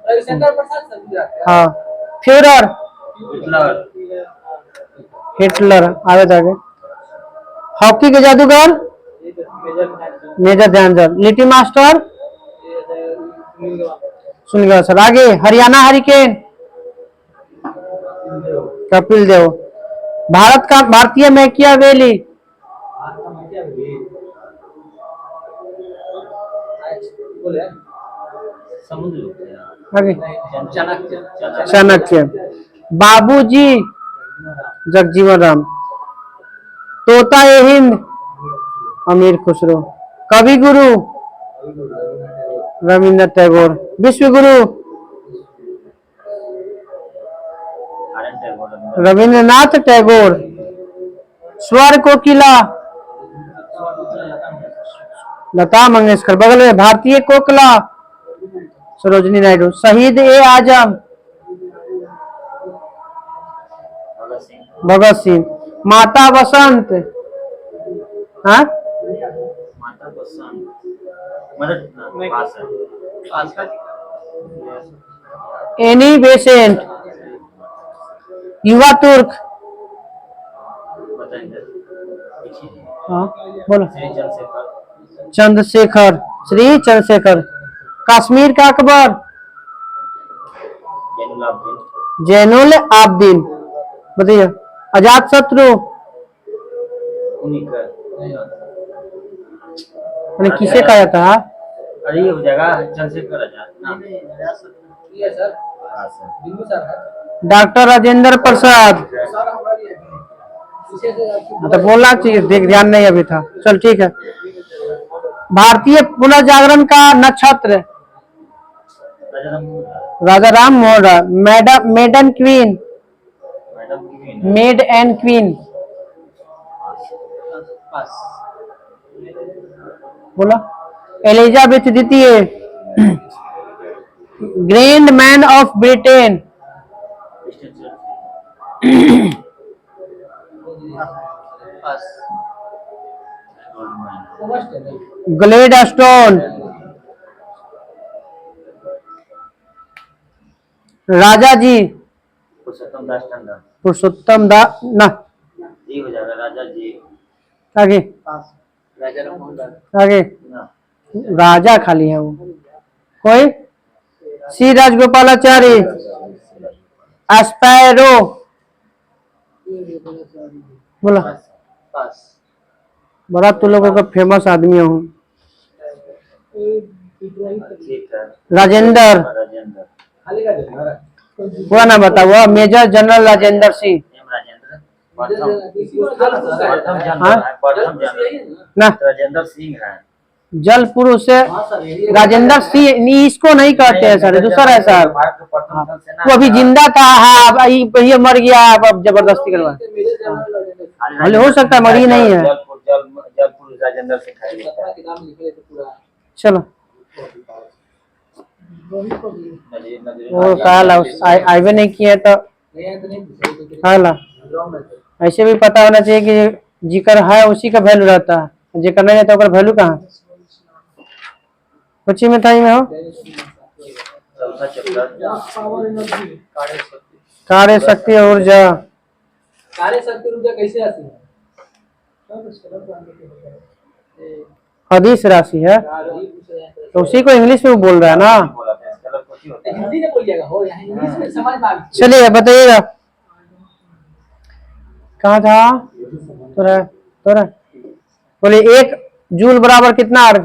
रविशंकर प्रसाद सर गुजरात के हाँ फ्यूरर हिटलर हिटलर। आगे तो आगे। हॉकी के जादूगर मेजर ध्यानचंद। लिटिल मास्टर सुन गया सर। आगे हरियाणा हरिकेन कपिल देव। भारत का भारतीय मैकियावेली बोले समुद्र आगे चाणक्य चाणक्य। बाबूजी जगजीवन राम। तोता ए हिंद अमीर खुसरो। कवि गुरु रविंद्र टैगोर। विश्व गुरु रविंद्रनाथ टैगोर। स्वर कोकिला लता मंगेशकर। बगल में भारतीय कोकिला सरोजनी नायडू। शहीद ए आजम भगत सिंह। माता वसंत। हाँ, माता बसंत मतलब पास है। पास का एनी बेसेंट। युवा तुर्क। बताएंगे देखिए। हाँ बोलो। श्री चंद्रशेखर। चंद्रशेखर, श्री चंद्रशेखर। कश्मीर का अकबर। जैनुलाब्दीन। जैनुल आबदीन। बताइए। अजात शत्रु। उन्हीं का। मैंने किसे कहा जाता है? अरे ये हो जाएगा चंद्रशेखर आजाद ना। ये सर हाँ सर। बिंदु सर है डॉक्टर राजेंद्र प्रसाद। सर हमारी विशेष तो बोलना चाहिए, देख ध्यान नहीं अभी था। चल ठीक है। भारतीय पुनर्जागरण का नक्षत्र। Raja Ram Mohan Roy. Madam maiden queen. Madam की मेड एंड क्वीन। पास बोला। एलिजाबेथ द्वितीय। Grand man of Britain. पास समझते हैं ग्लेडस्टोन। राजा जी। पुरुषोत्तम दास टंडन। पुरुषोत्तम दास ना। जी हो जाएगा राजा जी आगे पास राजा राम मोहन राय आगे। ना। राजा खाली है वो। कोई। सी राजगोपालाचारी। एस्पैरो। बोला। पास बड़ा तुम लोगों का फेमस आदमी हूँ। ठीक है। राजेंद्र। राजेंद्र। खाली का देना पूरा नाम बता। वो major general Rajendra Singh. M Rajendra. प्रथम प्रथम हाँ? प्रथम जनरल ना। राजेंद्र सिंह है। जल पुरुष से राजेंद्र सिंह इसको नहीं कहते हैं सर, दूसरा है सर। भारत का प्रथम जल सेना वो अभी जिंदा था। हाँ, ये मर गया। अब जबरदस्ती करवा। भले हो सकता है, मरी नहीं है। जल पुरुष राजेंद्र सिंह है। नाम लिखे थे पूरा चलो। नजर वो काला आईवे नहीं किया तो नहीं तो नहीं काला। ऐसे भी पता होना चाहिए कि जिक्र है उसी का वैल्यू रहता है, जिक्र नहीं रहता तो वैल्यू कहाँ। कुछ में था ही में हो। चौथा चैप्टर कार्य शक्ति ऊर्जा। कार्य शक्ति ऊर्जा कैसे आती है हदीस राशि है, तो उसी को इंग्लिश में बोल रहा है ना। बोला था इसका अलग कुछ ही होता है। हिंदी में बोलिएगा हो यहाँ इंग्लिश में समझ में आ चलिए बताइएगा कहाँ था। तोरा तोरा बोलिए। एक जूल बराबर कितना अर्घ?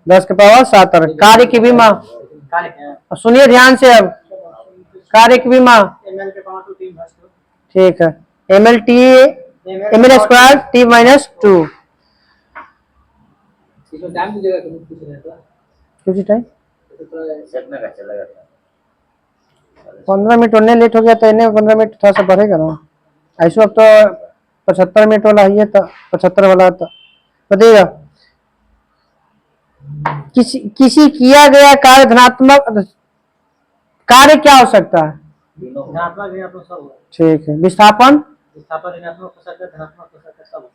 10 के पावर 7 अर्घ। कार्य की विमा। सुनिए ध्यान से अब। कार्य की विमा ठीक है। ml square t minus 2। इसमें टाइम की जगह कहीं पूछ रहे हैं कितनी टाइम? सेट में का चलेगा था। 15 मिनट उन्हें लेट हो गया तो इन्हें 15 मिनट थोड़ा सा बढ़ेगा ना। ऐसे अब तो 75 मिनट वाला ही है, तो 75 वाला तो बताइएगा। किसी किया गया कार्य धनात्मक कार्य क्या हो सकता है? धनात्मक ऋणात्मक सब होगा। ठीक है। विस्थापन। विस्थापन ऋणात्मक हो सकता है धनात्मक हो सकता है सब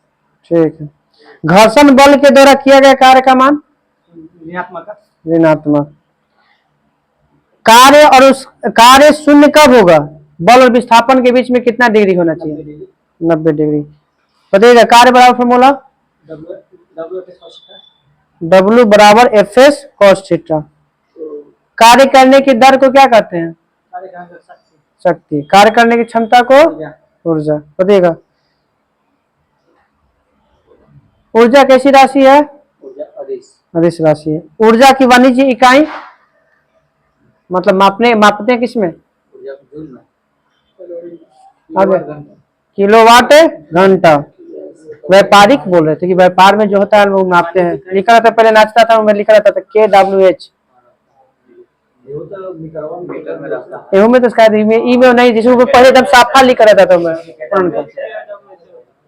ठीक है। घर्षण बल के द्वारा किया गया कार्य का मान? ऋणात्मक ऋणात्मक। कार्य और उस कार्य शून्य कब होगा? बल और विस्थापन के बीच में कितना डिग्री होना चाहिए? 90 डिग्री। बताइएगा। कार्य बराबर फॉर्मूला W बराबर एफ एस कॉस थीटा। कार्य करने की दर को क्या कहते हैं? शक्ति। कार्य करने की क्षमता को ऊर्जा। बताइएगा। ऊर्जा कैसी राशि है? अदिश राशि है। ऊर्जा की वाणिज्य इकाई मतलब मापते किसमें? आगे किलोवाट घंटा। व्यापारिक बोल रहे थे कि व्यापार में जो होता है वो मापते हैं। लिखा रहता पहले नाचता था मैं लिखा रहता था KWH। एहू में तो शायद ई में नहीं, जिसमें पहले एकदम साफा लिखा रहता था मैं।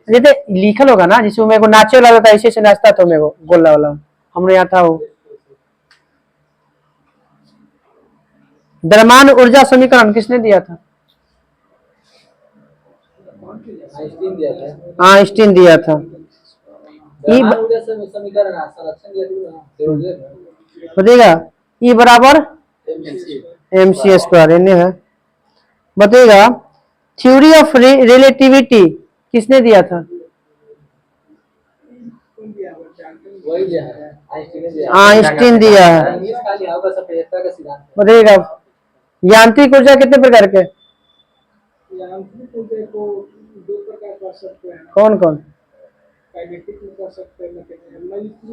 जैसे लिखल होगा ना, जिसमें मेरे को नाचे वाला था ऐसे नाचता था मेरे को गोला वाला हमने यहाँ था वो। द्रव्यमान ऊर्जा समीकरण किसने दिया था? आइंस्टीन दिया था। आइंस्टीन दिया था। ई परमाणु ऊर्जा समीकरण संरक्षण दिया था। बताइएगा ई बराबर mc स्क्वायर एन है। बताइएगा थ्योरी ऑफ रिलेटिविटी किसने दिया था? वही दिया है, आइंस्टीन ने दिया। आइंस्टीन दिया है। इंग्लिश का लिया होगा, सफेदता का सिद्धांत। बताइएगा यांत्रिक ऊर्जा कितने प्रकार के? यांत्रिक ऊर्जा को दो प्रकार कर सकते हैं। कौन कौन? काइनेटिक में कर सकते हैं,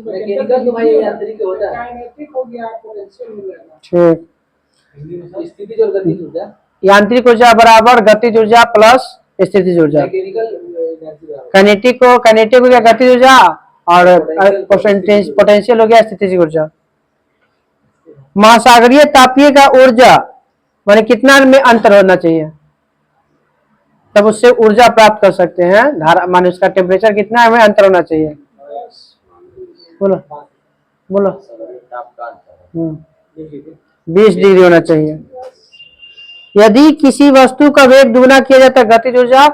मैकेनिकल तो भाई यांत्रिक होता है। काइनेटिक हो गया, पोटेंशियल हो जाएगा। ठीक। स्थितिज और गतिज ऊर्जा। यांत्रिक ऊर्जा बराबर गतिज ऊर्जा प्लस स्थितिज ऊर्जा। मैकेनिकल एनर्जी बराबर। काइनेटिक हो गया गतिज ऊर्जा और पोटेंशियल हो गया स्थितिज ऊर्जा। महासागरीय तापीय का ऊर्जा माने कितना में अंतर होना चाहिए तब उससे ऊर्जा प्राप्त कर सकते हैं? धारा माने उसका टेम्परेचर कितना में अंतर होना चाहिए? बोलो बोलो। 20 डिग्री होना चाहिए। यदि किसी वस्तु का वेग दुगुना किया जाता है गतिज ऊर्जा?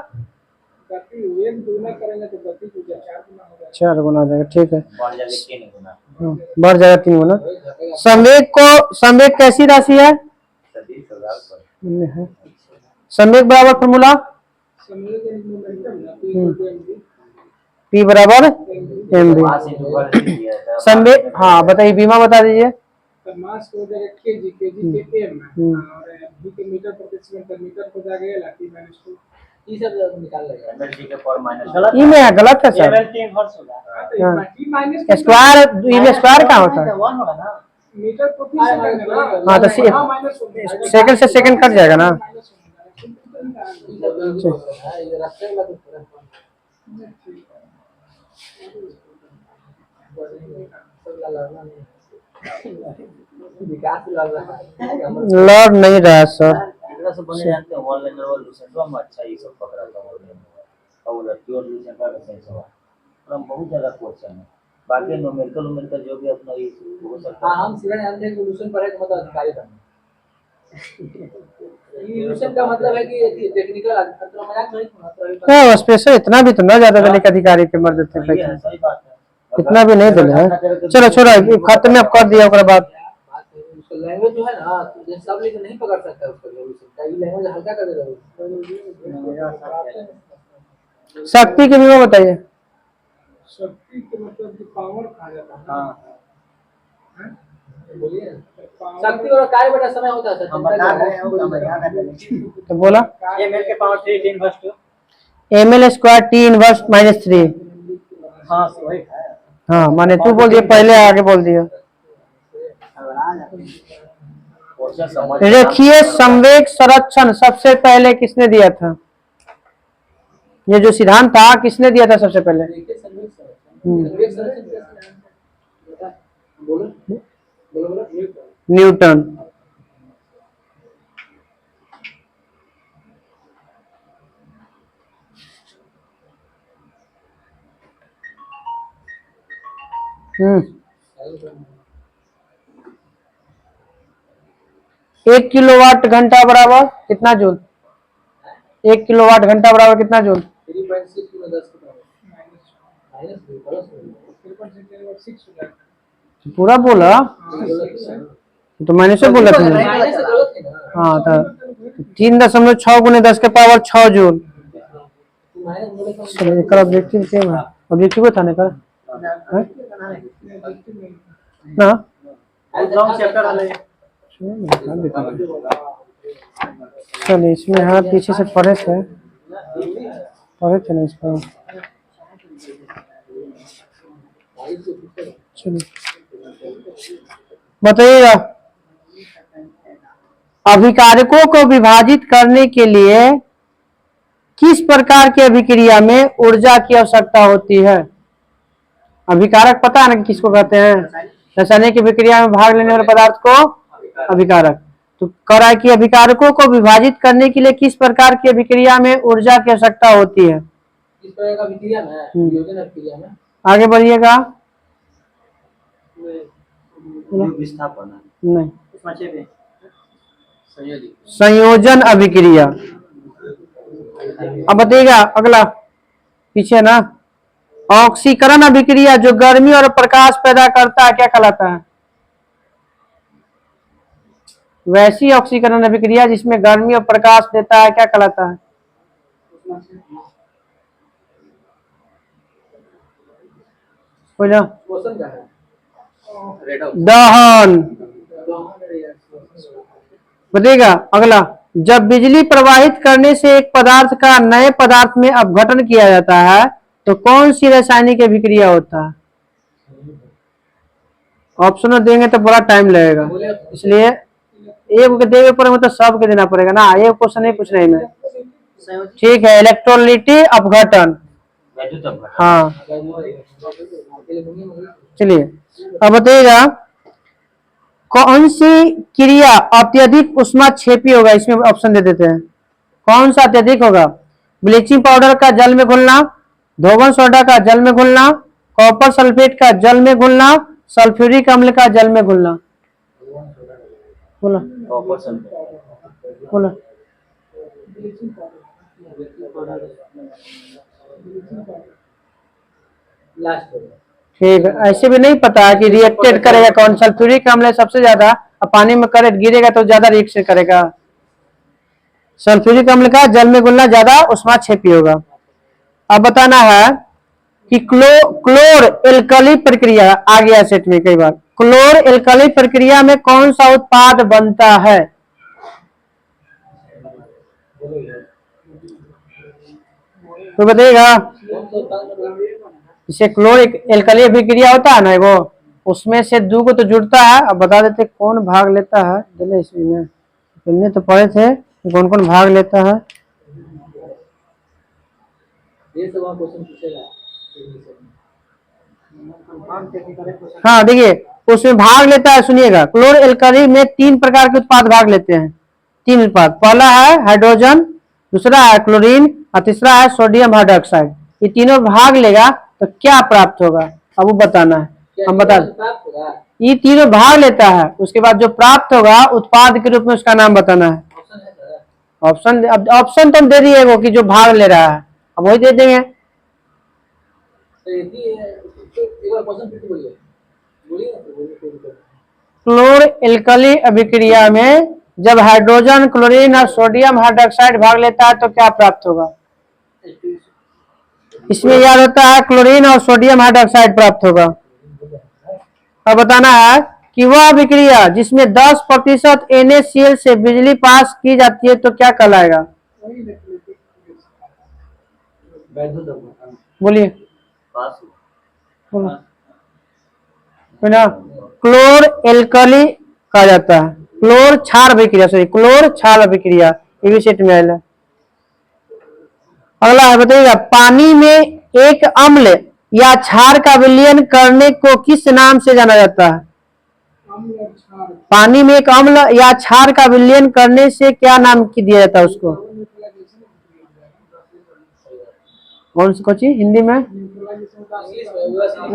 गति वेग दुगना करेंगे तो गतिज ऊर्जा 4 गुना हो जाएगा। 4 गुना हो जाएगा। ठीक है, बढ़ जाएगा 3 गुना। बढ़ जाएगा 3 गुना। संवेग कैसी राशि है? संवेग बराबर फॉर्मूला संवेग मोमेंटम ना P P बराबर mv। वहाँ से जो बढ़ दिया था। संवेग हाँ बताइए, बीमा बता दीजिए। तो मास हो जाएगा kg के m और v के मीटर प्रति सेकंड पर मीटर हो जाएगा T-2। ये सब निकाल लेगा। एमएलटी के पर माइनस ई में गलत है सर। T माइनस स्क्वायर ई में स्क्वायर कहाँ होता है? 1 होगा ना, मीटर प्रति सेकंड है ना। हाँ तो सेकंड से सेकंड कट जाएगा ना। ये रास्ते में विकास लग रहा है। लड़ नहीं रहा सर। एकरा से बने जानते हैं ऑनलाइन रेवोल्यूशन में अच्छा ये सब पकड़ा था ऑनलाइन और वो प्योर रिलेशन का सेंस हुआ और हम बहुत ज्यादा क्वेश्चन है बाकी न्यूमेरिकल जो भी अपना ये हो सकता हाँ है। हम सीधा जानते हैं कि रिवोल्यूशन पढ़े तो मतलब अधिकारी बनना। रिवोल्यूशन का मतलब है कि टेक्निकल मतलब मजाक नहीं मतलब हाँ स्पेशल इतना भी तो ना ज्यादा देने के अधिकारी के मर देते सही है, हैं। सही बात है। इतना भी नहीं देने हैं। चलो छोड़ो खत्म में कर दिया ओकरा बाद। उसका लैंग्वेज जो है ना ये सब लेकिन नहीं पकड़ सकता उसका रिवोल्यूशन का, ये लैंग्वेज हल्का कर देगा। शक्ति के बीमा बताइए। शक्ति के मतलब जो पावर कहा जाता है। हाँ बोलिए शक्ति और कार्य बड़ा समय होता है सर। हम बता रहे हैं वो याद है। तो बोला ml के power 3 inverse ml square T inverse -3। हाँ वही है। हाँ माने तू बोल दिया पहले आगे बोल दिया। क्वेश्चन समझ रेखीय संवेग संरक्षण सबसे पहले किसने दिया था? ये जो सिद्धांत था किसने दिया था सबसे पहले? देखिए संवेग संरक्षण बोलो बोलो बोलो न्यूटन। एक किलोवाट घंटा बराबर कितना जूल? 1 किलोवाट घंटा बराबर कितना जूल? 3.6 गुना 10 के बराबर -6 पूरा बोला तो मैंने से बोला था। माइनस से गलत है ना। हाँ तो 3.6 गुने 10 के पावर 6 जूल। माइनस बोले तो चलो एक ऑब्जेक्टिव क्या है? ऑब्जेक्टिव था ना का ना लॉन्ग चैप्टर वाले चलिए इसमें हाँ पीछे से पढ़े थे ना इसको। चलिए बताइएगा अभिकारकों को विभाजित करने के लिए किस प्रकार की अभिक्रिया में ऊर्जा की आवश्यकता होती है? अभिकारक पता है ना किसको कहते हैं? रासायनिक अभिक्रिया में भाग लेने वाले पदार्थ को अभिकारक। तो कह रहा है कि अभिकारकों को विभाजित करने के लिए किस प्रकार की अभिक्रिया में ऊर्जा की आवश्यकता होती है? इस तरह का विक्रिया में वियोजन अभिक्रिया में आगे बढ़िएगा। विस्थापन नहीं संयोजी संयोजन अभिक्रिया। अब बताइएगा अगला पीछे ना। ऑक्सीकरण अभिक्रिया जो गर्मी और प्रकाश पैदा करता है क्या कहलाता है? वैसी ऑक्सीकरण अभिक्रिया जिसमें गर्मी और प्रकाश देता है क्या कहलाता है? बोलो। क्वेश्चन क्या है? रेड हाउस दहन। बताइएगा अगला। जब बिजली प्रवाहित करने से एक पदार्थ का नए पदार्थ में अपघटन किया जाता है तो कौन सी रासायनिक अभिक्रिया होता है? ऑप्शन देंगे तो बड़ा टाइम लगेगा, इसलिए एक के देवे पर मतलब सब के देना पड़ेगा ना, ये क्वेश्चन नहीं पूछ रहे मैं। ठीक है, इलेक्ट्रोलिटिक अपघटन। वैद्युत अपघटन। हाँ चलिए अब बताइएगा कौन सी क्रिया अत्यधिक उष्माक्षेपी होगा? इसमें ऑप्शन दे देते हैं। कौन सा अत्यधिक होगा? ब्लीचिंग पाउडर का जल में घुलना, धोवन सोडा का जल में घुलना, कॉपर सल्फेट का जल में घुलना, सल्फ्यूरिक अम्ल का जल में घुलना। बोलो कॉपर सल्फेट। बोलो। लास्ट ठीक है, ऐसे भी नहीं पता है कि रिएक्टेड करेगा कौन। सल्फ्यूरिक अम्ल सबसे ज्यादा, अब पानी में करे गिरेगा तो ज्यादा रिएक्शन करेगा। सल्फ्यूरिक अम्ल का जल में घुलना ज्यादा उष्माक्षेपी होगा। अब बताना है कि क्लोर एल्कली प्रक्रिया आ गया सेट में कई बार। क्लोर एल्कली प्रक्रिया में कौन सा उत्पाद बनता है? तो बताइएगा। इसे क्लोर एल्कली अभिक्रिया होता है ना वो, उसमें से दो को तो जुड़ता है। अब बता देते कौन भाग लेता है। चले इसमें तुमने तो पढ़े थे कौन कौन भाग लेता है। ये सब क्वेश्चन पूछेगा। हाँ देखिए उसमें भाग लेता है, सुनिएगा। क्लोर एल्कली में 3 प्रकार के उत्पाद भाग लेते हैं। 3 उत्पाद, पहला है हाइड्रोजन, दूसरा है क्लोरीन और तीसरा है सोडियम हाइड्रोक्साइड। ये तीनों भाग लेगा तो क्या प्राप्त होगा अब वो बताना है। हम बता दें ये तीनों भाग लेता है, उसके बाद जो प्राप्त होगा उत्पाद के रूप में उसका नाम बताना है। ऑप्शन ऑप्शन तो हम दे दिए वो कि जो भाग ले रहा है, अब वही दे देंगे। क्लोर एल्कली अभिक्रिया में जब हाइड्रोजन, क्लोरीन और सोडियम हाइड्रोक्साइड भाग लेता है तो क्या प्राप्त होगा? इसमें याद होता है क्लोरीन और सोडियम हाइड्रोक्साइड प्राप्त होगा। अब बताना है कि वह अभिक्रिया जिसमें 10% NaCl से बिजली पास की जाती है तो क्या कहलाएगा? बोलिए क्लोर एल्कली कहा जाता है। क्लोर क्षार अभिक्रिया, सॉरी क्लोर क्षार अभिक्रिया, ये भी सेट में आएगा। अगला है बताइएगा पानी में एक अम्ल या क्षार का विलयन करने को किस नाम से जाना जाता है? पानी में एक अम्ल या क्षार का विलयन करने से क्या नाम दिया जाता है उसको? कौन सी कोची हिंदी में?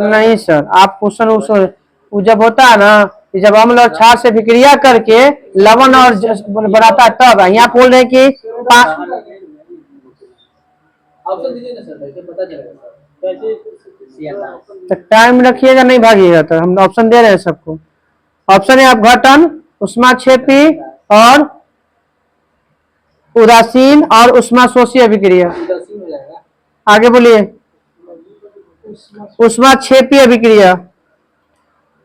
नहीं सर, आप क्वेश्चन जब होता है ना, जब अम्ल और क्षार से विक्रिया करके लवण और बनाता है तब। यहाँ बोल रहे कि टाइम रखिएगा, नहीं भागिएगा। तो हम ऑप्शन दे रहे हैं सबको। ऑप्शन है अपघटन, उष्माक्षेपी और उदासीन और उष्माशोषी अभिक्रिया। आगे बोलिए। उष्माक्षेपी अभिक्रिया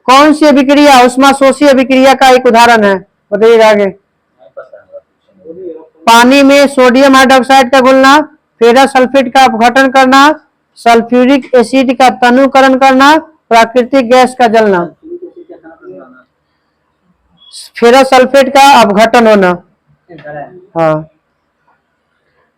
कौन सी अभिक्रिया उष्माशोषी अभिक्रिया का एक उदाहरण है? बताइएगा आगे। पानी में सोडियम हाइड्रोक्साइड का घुलना, फेरस सल्फेट का अपघटन करना, सल्फ्यूरिक एसिड का तनुकरण करना, प्राकृतिक गैस का जलना। फेरस सल्फेट का अपघटन होना। हाँ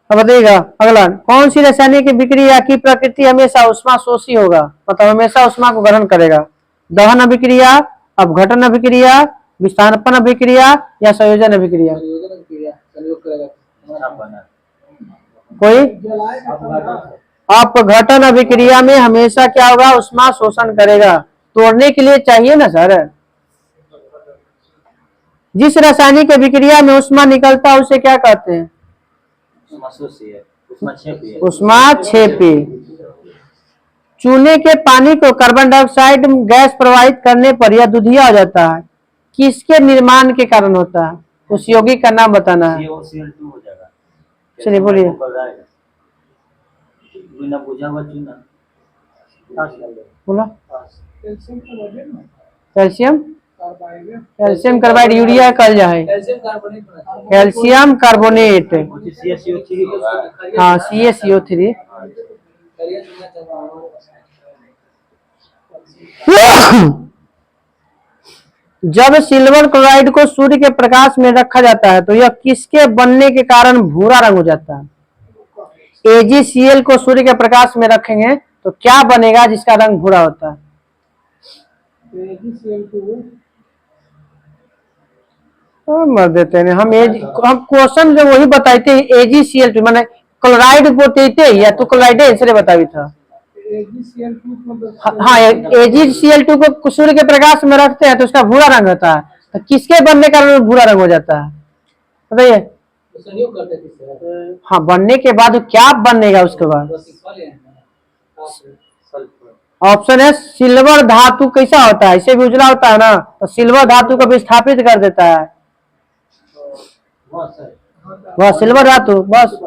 अब बताइएगा अगला। कौन सी रासायनिक अभिक्रिया की प्रकृति हमेशा उष्माशोषी होगा, मतलब हमेशा उष्मा को ग्रहण करेगा? दहन अभिक्रिया, अपघटन अभिक्रिया, विस्थापन अभिक्रिया या संयोजन अभिक्रिया? कोई? अपघटन अभिक्रिया में हमेशा क्या होगा? उष्मा शोषण करेगा। तोड़ने के लिए चाहिए ना सर। जिस रासायनिक अभिक्रिया में उष्मा निकलता है उसे क्या कहते हैं? उसमें 6 पी है। उष्मा 6p। चूने के पानी को कार्बन डाइऑक्साइड गैस प्रवाहित करने पर यह दूधिया हो जाता है, किसके निर्माण के कारण होता है? उस यौगिक का नाम बताना है। CaCl2 हो जाएगा। चलिए बोलिए। बिना बुझा हुआ चूना। बोला कैल्शियम कार्बोनेट ना calcium carbide calcium carbide urea कल जाए कैल्शियम कार्बोनेट बना कैल्शियम कार्बोनेट। CaCO3 होगा। हाँ CaCO3। करिया चुना चाहिए। जब सिल्वर क्लोराइड को सूर्य के प्रकाश में रखा जाता है तो यह किसके बनने के कारण भूरा रंग हो जाता है? AgCl को सूर्य के प्रकाश में रखेंगे तो क्या बनेगा जिसका रंग भूरा होता है? AgCl2 मर देते हैं हम क्वेश्चन जो वही बताते हैं AgCl2 माने क्लोराइड बताते या तो क्लोराइड इसलिए बतावी था। AgCl2 मतलब हाँ AgCl2 को सूर्य के प्रकाश में रखते हैं तो उसका भूरा रंग होता है, तो किसके बनने का कारण भूरा रंग हो जाता है बताइए? तो संयोग करते किससे? हाँ बनने के बाद क्या बनेगा उसके बाद? तो सिखा लिया है ना। ऑप्शन है सिल्वर धातु कैसा होता है, इसे भी उजला होता है ना, तो सिल्वर धातु को विस्थापित कर देता है वह सिल्वर धातु बस।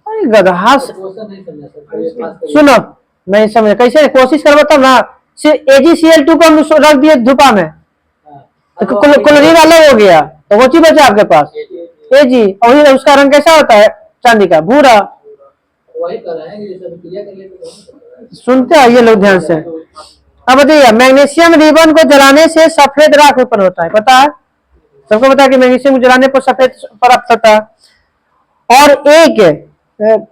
अरे गधा क्वेश्चन नहीं समझा सर। सुनो नहीं समझ कैसे कोशिश कर बताओ ना। AgCl2 को हम रख दिए धूपा में तो क्लोरीन अलग हो गया तो वो चीज बचा आपके पास Ag और उसका रंग कैसा होता है चांदी का भूरा। वही कर रहे हैं जैसे क्रिया कर लेते। सुनते आइए लोग ध्यान से। अब बताइए मैग्नीशियम रिबन को जलाने से सफेद राख उत्पन्न होता है, पता है सबको पता है कि मैग्नीशियम को जलाने पर सफेद प्राप्त होता है। और एक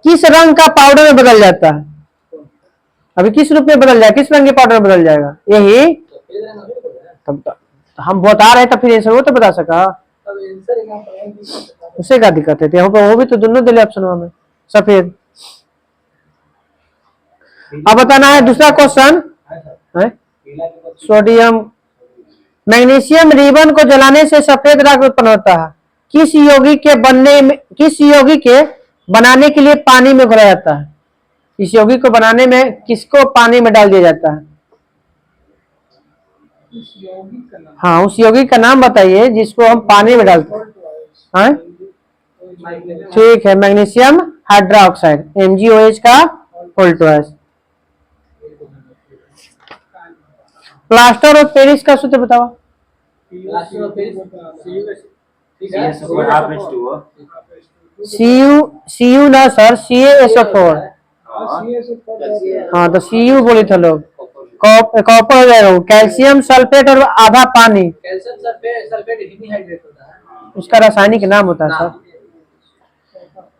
किस रंग का पाउडर में बदल जाता है? अभी किस रूप में बदल जाएगा, किस रंग के पाउडर में बदल जाएगा? यही तब तो हम बता रहे तो फिर आंसर वो तो बता सका। उसे क्या दिक्कत है? वो भी तो दोनों दिले ऑप्शन में सफेद। अब बताना है दूसरा क्वेश्चन है सोडियम। मैग्नीशियम रिबन को जलाने से सफेद राख उत्पन्न होता है, किस यौगिक के बनाने के लिए पानी में घोला जाता है? इस यौगिक को बनाने में किसको पानी में डाल दिया जाता है? इस यौगिक का नाम हाँ उस यौगिक का नाम बताइए जिसको हम पानी में डालते हैं। ठीक है मैग्नीशियम हाइड्रोक्साइड MgOH का फुल-टॉस। प्लास्टर ऑफ पेरिस का सूत्र बताओ। Cu ना सर CaSO4। हाँ तो Cu बोले थे लोग। कॉपर हो जाएगा वो। कैल्शियम सल्फेट और आधा पानी। कैल्शियम सल्फेट हिमीहाइड्रेट होता है। उसका रासायनिक नाम होता है सर।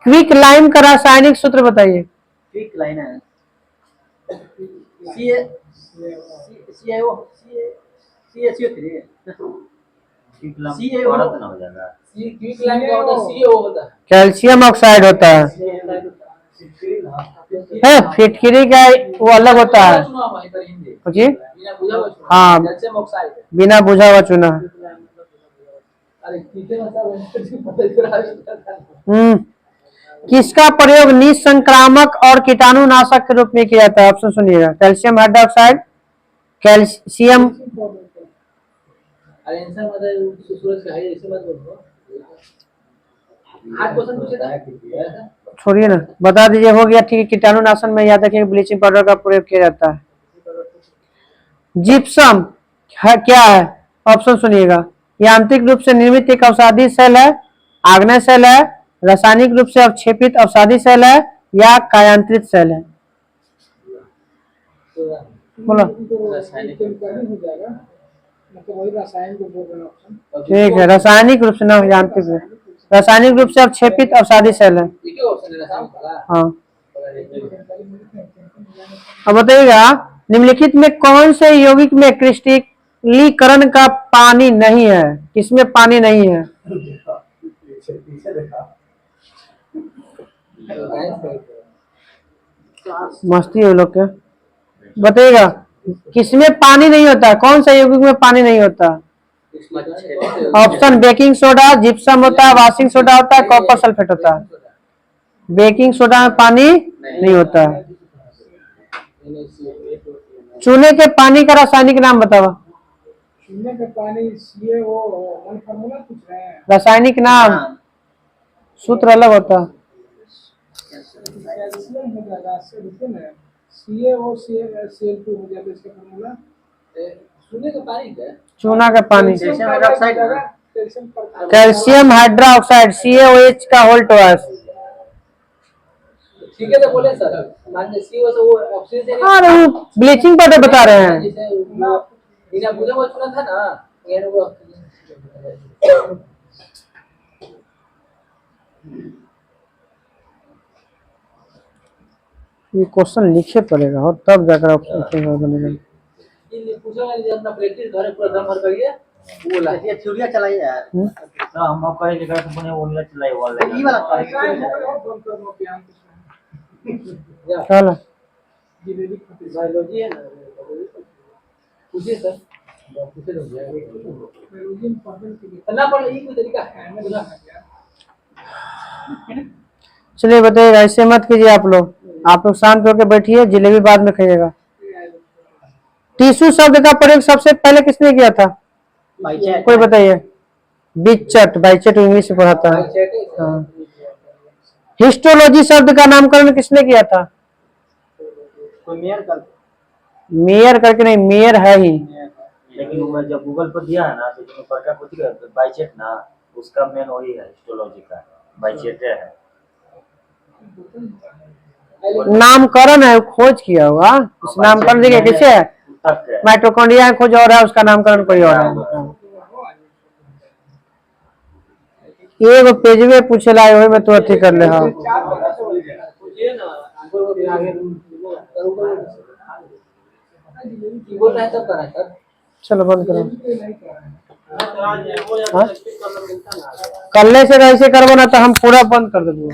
क्विक लाइम का रासायनिक सूत्र बताइए। क्विक लाइन है क्विक लाइन का होता है CaO होता है। कैल्शियम ऑक्साइड होता है फिटकरी का वो अलग होता है जी। हाँ कैल्शियम ऑक्साइड। बिना बुझा हुआ चूना। अरे कितने मतलब किसका प्रयोग निसंक्रामक और कीटाणुनाशक के रूप में किया जाता है? ऑप्शन सुनिएगा कैल्शियम हाइड्रोक्साइड कैल्शियम। अरे आंसर मतलब सूरज का है ऐसे मत बोलो। आज क्वेश्चन पूछे था छोड़िए ना बता दीजिए हो गया ठीक है। कीटाणुनाशन में याद रखिए ब्लीचिंग पाउडर का प्रयोग किया जाता है। जिप्सम है क्या है? ऑप्शन सुनिएगा यांत्रिक रूप से निर्मित एक अवसादी सेल है, आग्नेय सेल है, रासायनिक रूप से अवक्षेपित अवसादी सेल है या कायांतरित सेल है? बोलो रासायनिक हो जाएगा मतलब वही रसायन को बोल रहे हैं ऑप्शन। ठीक है रासायनिक रूप से ना यांत्रिक रूप रासायनिक रूप से अवक्षेपित अवसादी सेल है। ये क्या ऑप्शन है रासायनिक का? हाँ अब बताइएगा निम्नलिखित में कौन से यौगिक में क्रिस्टलीकरण का पानी नहीं है? किसमें पानी नहीं है? मस्ती है लोग के। बताइएगा किसमें पानी नहीं होता? कौन सा यौगिक में पानी नहीं होता? ऑप्शन बेकिंग सोडा, जिप्सम होता है, वाशिंग सोडा होता है, कॉपर सल्फेट होता है। बेकिंग सोडा में पानी नहीं होता। चूल्हे के पानी का रासायनिक नाम बताओ। चूल्हे का पानी सीए वो वन फार्मूला पूछ रहे हैं। रासायनिक नाम, सूत्र अलग होता। कैल्शियम हो जाएगा, रुकिए ना, CaO2 हो जाएगा इसका फार्मूला। चूल्हे का पानी क्या है? चूना का पानी, कैल्शियम हाइड्रोक्साइड ना? कैल्शियम हाइड्रोक्साइड CaOH का होल टॉस। ठीक है, तो बोले सर मान लीजिए CO से वो ऑक्सीजन अरे वो ब्लीचिंग पाउडर बता रहे हैं। जैसे बिना बुझे वो चुना था ना, ये वो ये क्वेश्चन लिखे पड़ेगा और तब जाकर ऑप्शन बनेगा। ये पूछो ना, अपना प्रैक्टिस घर पूरा दम भर करिए। वो ला ये चूड़िया चलाइए यार। तो हम लोग कहे लेकर तो बने ऑनलाइन चलाई ऑनलाइन ये वाला चलो बायोलॉजी है ना, पूछिए सर, पूछे तो ना पड़ ये कोई तरीका है ना। चलिए बताइए, ऐसे मत कीजिए आप लोग शांत होकर बैठिए, जलेबी बाद में खाइएगा। टिश्यू शब्द का प्रयोग सबसे पहले किसने किया था? कोई बताइए। बिचट, बाइचट इंग्लिश में पढ़ा था। हाँ। हिस्टोलॉजी शब्द का नामकरण किसने किया था? मेयर करके नहीं, मेयर है ही। लेकिन वो जब गूगल पर दिया है ना तो जो पढ़ता कुछ बाइचेट ना, उसका मेन वही है हिस्टोलॉजी का, बाइचेट है। नामकरण है, खोज किया हुआ। उस नामकरण देखिए कैसे है, माइटोकॉन्ड्रिया खोज और है, उसका नामकरण कोई और है। एक पेज में पूछे लाए हुए में तो अथी कर ले। हाँ चलो बंद करो। हाँ? कल्ले से ऐसे करबो ना तो हम पूरा बंद कर देंगे।